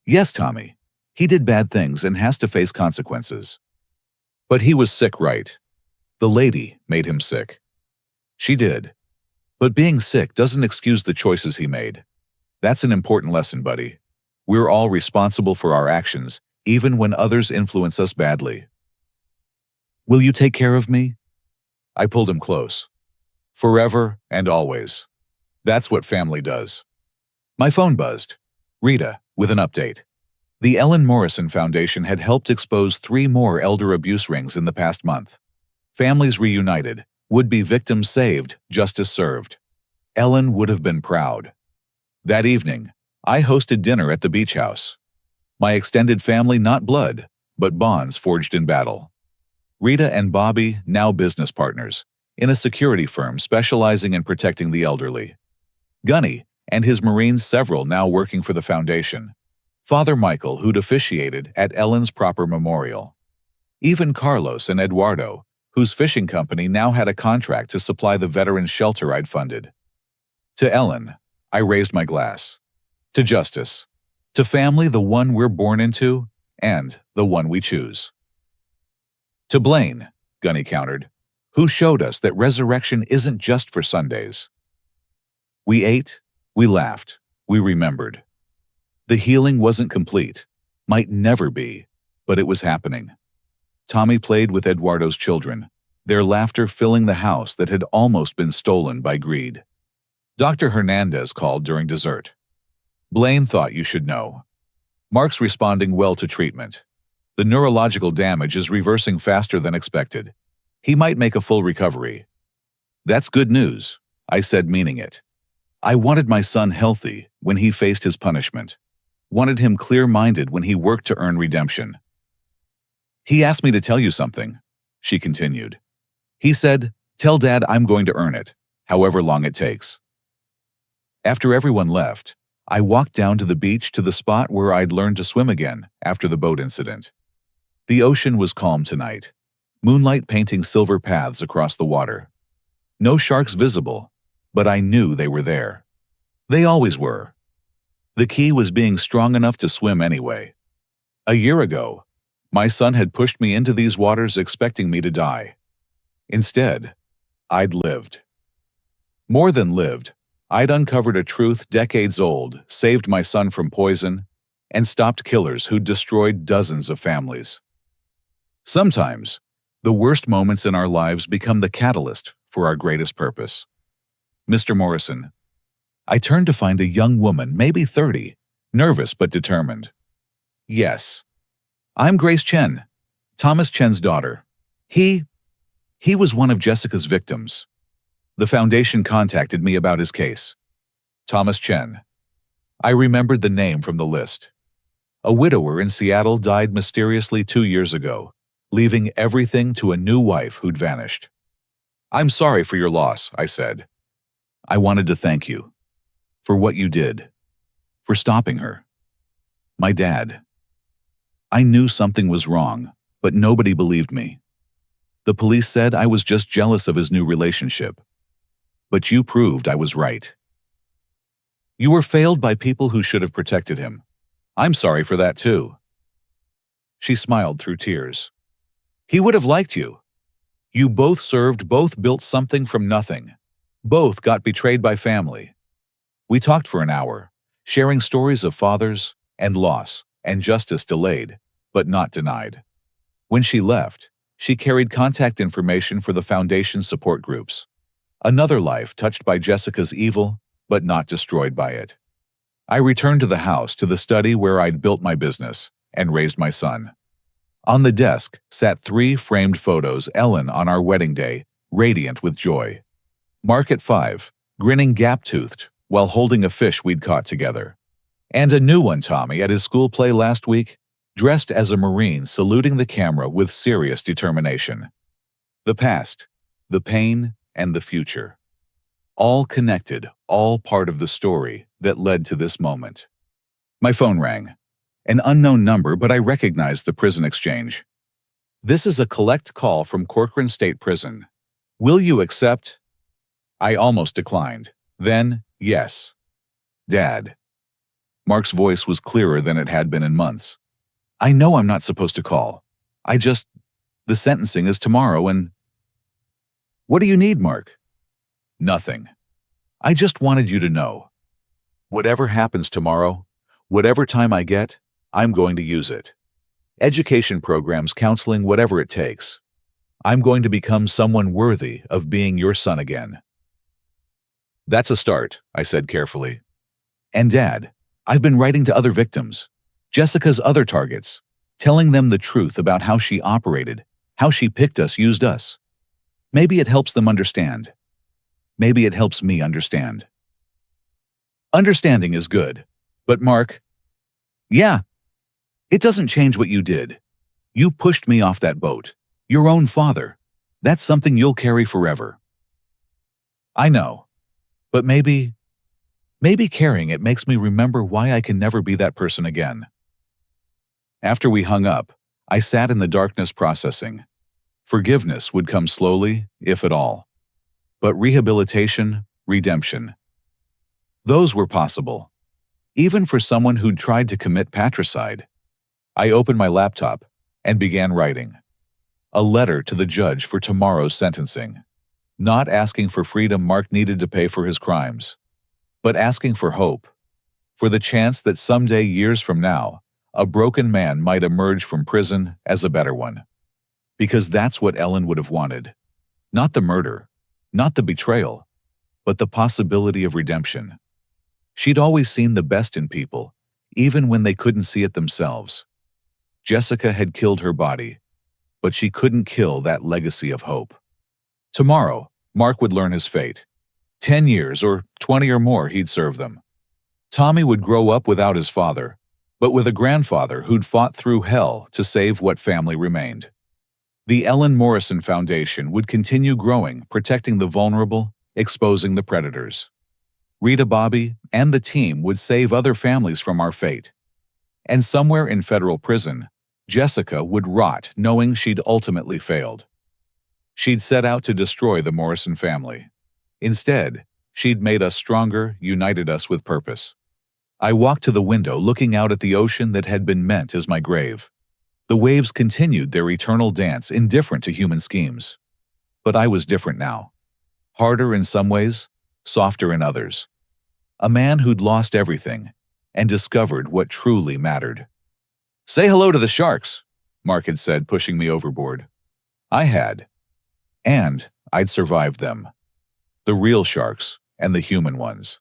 S1: Yes, Tommy. He did bad things and has to face consequences. But he was sick, right? The lady made him sick. She did. But being sick doesn't excuse the choices he made. That's an important lesson, buddy. We're all responsible for our actions, even when others influence us badly. Will you take care of me? I pulled him close. Forever and always. That's what family does. My phone buzzed. Rita, with an update. The Ellen Morrison Foundation had helped expose 3 more elder abuse rings in the past month. Families reunited, would-be victims saved, justice served. Ellen would have been proud. That evening, I hosted dinner at the beach house. My extended family, not blood, but bonds forged in battle. Rita and Bobby, now business partners, in a security firm specializing in protecting the elderly. Gunny and his Marines, several now working for the foundation. Father Michael, who'd officiated at Ellen's proper memorial. Even Carlos and Eduardo, whose fishing company now had a contract to supply the veterans' shelter I'd funded. To Ellen, I raised my glass. To justice. To family, the one we're born into, and the one we choose. To Blaine, Gunny countered, who showed us that resurrection isn't just for Sundays. We ate, we laughed, we remembered. The healing wasn't complete, might never be, but it was happening. Tommy played with Eduardo's children, their laughter filling the house that had almost been stolen by greed. Dr. Hernandez called during dessert. Blaine thought you should know. Mark's responding well to treatment. The neurological damage is reversing faster than expected. He might make a full recovery. That's good news, I said, meaning it. I wanted my son healthy when he faced his punishment. Wanted him clear-minded when he worked to earn redemption. He asked me to tell you something, she continued. He said, tell Dad I'm going to earn it, however long it takes. After everyone left, I walked down to the beach to the spot where I'd learned to swim again after the boat incident. The ocean was calm tonight, moonlight painting silver paths across the water. No sharks visible, but I knew they were there. They always were. The key was being strong enough to swim anyway. A year ago, my son had pushed me into these waters expecting me to die. Instead, I'd lived. More than lived, I'd uncovered a truth decades old, saved my son from poison, and stopped killers who'd destroyed dozens of families. Sometimes, the worst moments in our lives become the catalyst for our greatest purpose. Mr. Morrison, I turned to find a young woman, maybe 30, nervous but determined. Yes. I'm Grace Chen, Thomas Chen's daughter. He was one of Jessica's victims. The foundation contacted me about his case. Thomas Chen. I remembered the name from the list. A widower in Seattle died mysteriously 2 years ago, leaving everything to a new wife who'd vanished. I'm sorry for your loss, I said. I wanted to thank you. For what you did. For stopping her. My dad. I knew something was wrong, but nobody believed me. The police said I was just jealous of his new relationship. But you proved I was right. You were failed by people who should have protected him. I'm sorry for that too. She smiled through tears. He would have liked you. You both served, both built something from nothing. Both got betrayed by family. We talked for an hour, sharing stories of fathers and loss and justice delayed, but not denied. When she left, she carried contact information for the Foundation's support groups. Another life touched by Jessica's evil, but not destroyed by it. I returned to the house, to the study where I'd built my business and raised my son. On the desk sat 3 framed photos, Ellen on our wedding day, radiant with joy. Mark at 5, grinning gap-toothed while holding a fish we'd caught together. And a new one, Tommy, at his school play last week, dressed as a Marine, saluting the camera with serious determination. The past, the pain, and the future. All connected, all part of the story that led to this moment. My phone rang. An unknown number, but I recognized the prison exchange. This is a collect call from Corcoran State Prison. Will you accept? I almost declined. Then, yes. Dad. Mark's voice was clearer than it had been in months. I know I'm not supposed to call. The sentencing is tomorrow and... What do you need, Mark? Nothing. I just wanted you to know. Whatever happens tomorrow, whatever time I get, I'm going to use it. Education programs, counseling, whatever it takes. I'm going to become someone worthy of being your son again. That's a start, I said carefully. And Dad, I've been writing to other victims, Jessica's other targets, telling them the truth about how she operated, how she picked us, used us. Maybe it helps them understand. Maybe it helps me understand. Understanding is good, but Mark, yeah, it doesn't change what you did. You pushed me off that boat, your own father. That's something you'll carry forever. I know, but maybe carrying it makes me remember why I can never be that person again. After we hung up, I sat in the darkness processing. Forgiveness would come slowly, if at all. But rehabilitation, redemption. Those were possible. Even for someone who'd tried to commit patricide. I opened my laptop and began writing. A letter to the judge for tomorrow's sentencing. Not asking for freedom Mark needed to pay for his crimes, but asking for hope. For the chance that someday, years from now, a broken man might emerge from prison as a better one. Because that's what Ellen would have wanted. Not the murder, not the betrayal, but the possibility of redemption. She'd always seen the best in people, even when they couldn't see it themselves. Jessica had killed her body, but she couldn't kill that legacy of hope. Tomorrow, Mark would learn his fate. 10 years or 20 or more, he'd serve them. Tommy would grow up without his father, but with a grandfather who'd fought through hell to save what family remained. The Ellen Morrison Foundation would continue growing, protecting the vulnerable, exposing the predators. Rita Bobby and the team would save other families from our fate. And somewhere in federal prison, Jessica would rot knowing she'd ultimately failed. She'd set out to destroy the Morrison family. Instead, She'd made us stronger, united us with purpose. I walked to the window, looking out at the ocean that had been meant as my grave. The waves continued their eternal dance, indifferent to human schemes. But I was different now. Harder in some ways, softer in others. A man who'd lost everything and discovered what truly mattered. "Say hello to the sharks," Mark had said, pushing me overboard. I had. And I'd survived them. The real sharks and the human ones.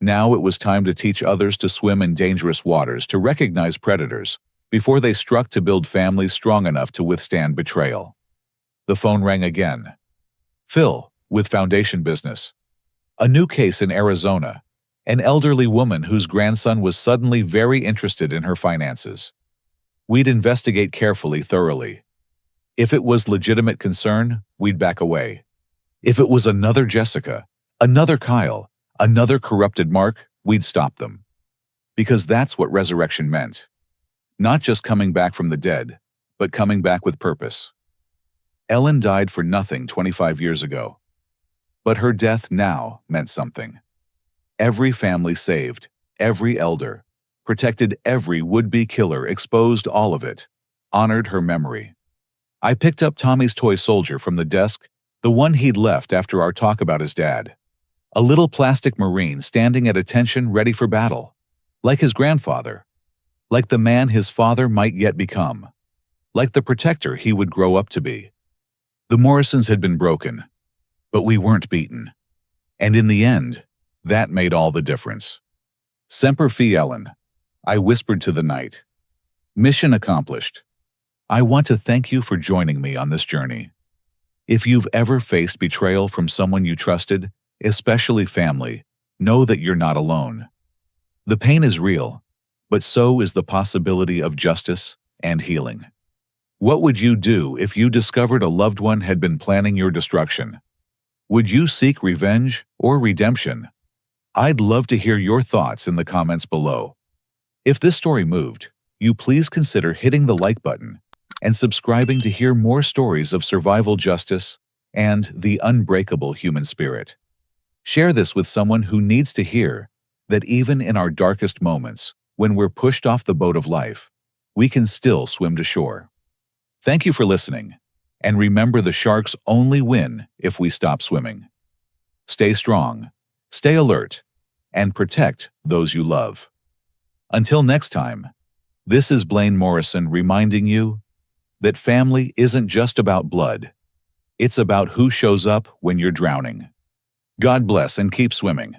S1: Now it was time to teach others to swim in dangerous waters, to recognize predators before they struck, to build families strong enough to withstand betrayal. The phone rang again. Phil, with Foundation Business. A new case in Arizona. An elderly woman whose grandson was suddenly very interested in her finances. We'd investigate carefully, thoroughly. If it was legitimate concern, we'd back away. If it was another Jessica, another Kyle, another corrupted Mark, we'd stop them. Because that's what resurrection meant. Not just coming back from the dead, but coming back with purpose. Ellen died for nothing 25 years ago. But her death now meant something. Every family saved, every elder, protected every would-be killer, exposed all of it, honored her memory. I picked up Tommy's toy soldier from the desk, the one he'd left after our talk about his dad. A little plastic Marine standing at attention, ready for battle. Like his grandfather. Like the man his father might yet become. Like the protector he would grow up to be. The Morrisons had been broken, but we weren't beaten. And in the end, that made all the difference. Semper Fi, Ellen, I whispered to the night. Mission accomplished. I want to thank you for joining me on this journey. If you've ever faced betrayal from someone you trusted, especially family, know that you're not alone. The pain is real, but so is the possibility of justice and healing. What would you do if you discovered a loved one had been planning your destruction? Would you seek revenge or redemption? I'd love to hear your thoughts in the comments below. If this story moved, you please consider hitting the like button and subscribing to hear more stories of survival, justice, and the unbreakable human spirit. Share this with someone who needs to hear that even in our darkest moments, when we're pushed off the boat of life, we can still swim to shore. Thank you for listening, and remember, the sharks only win if we stop swimming. Stay strong, stay alert, and protect those you love. Until next time, this is Blaine Morrison reminding you that family isn't just about blood. It's about who shows up when you're drowning. God bless and keep swimming.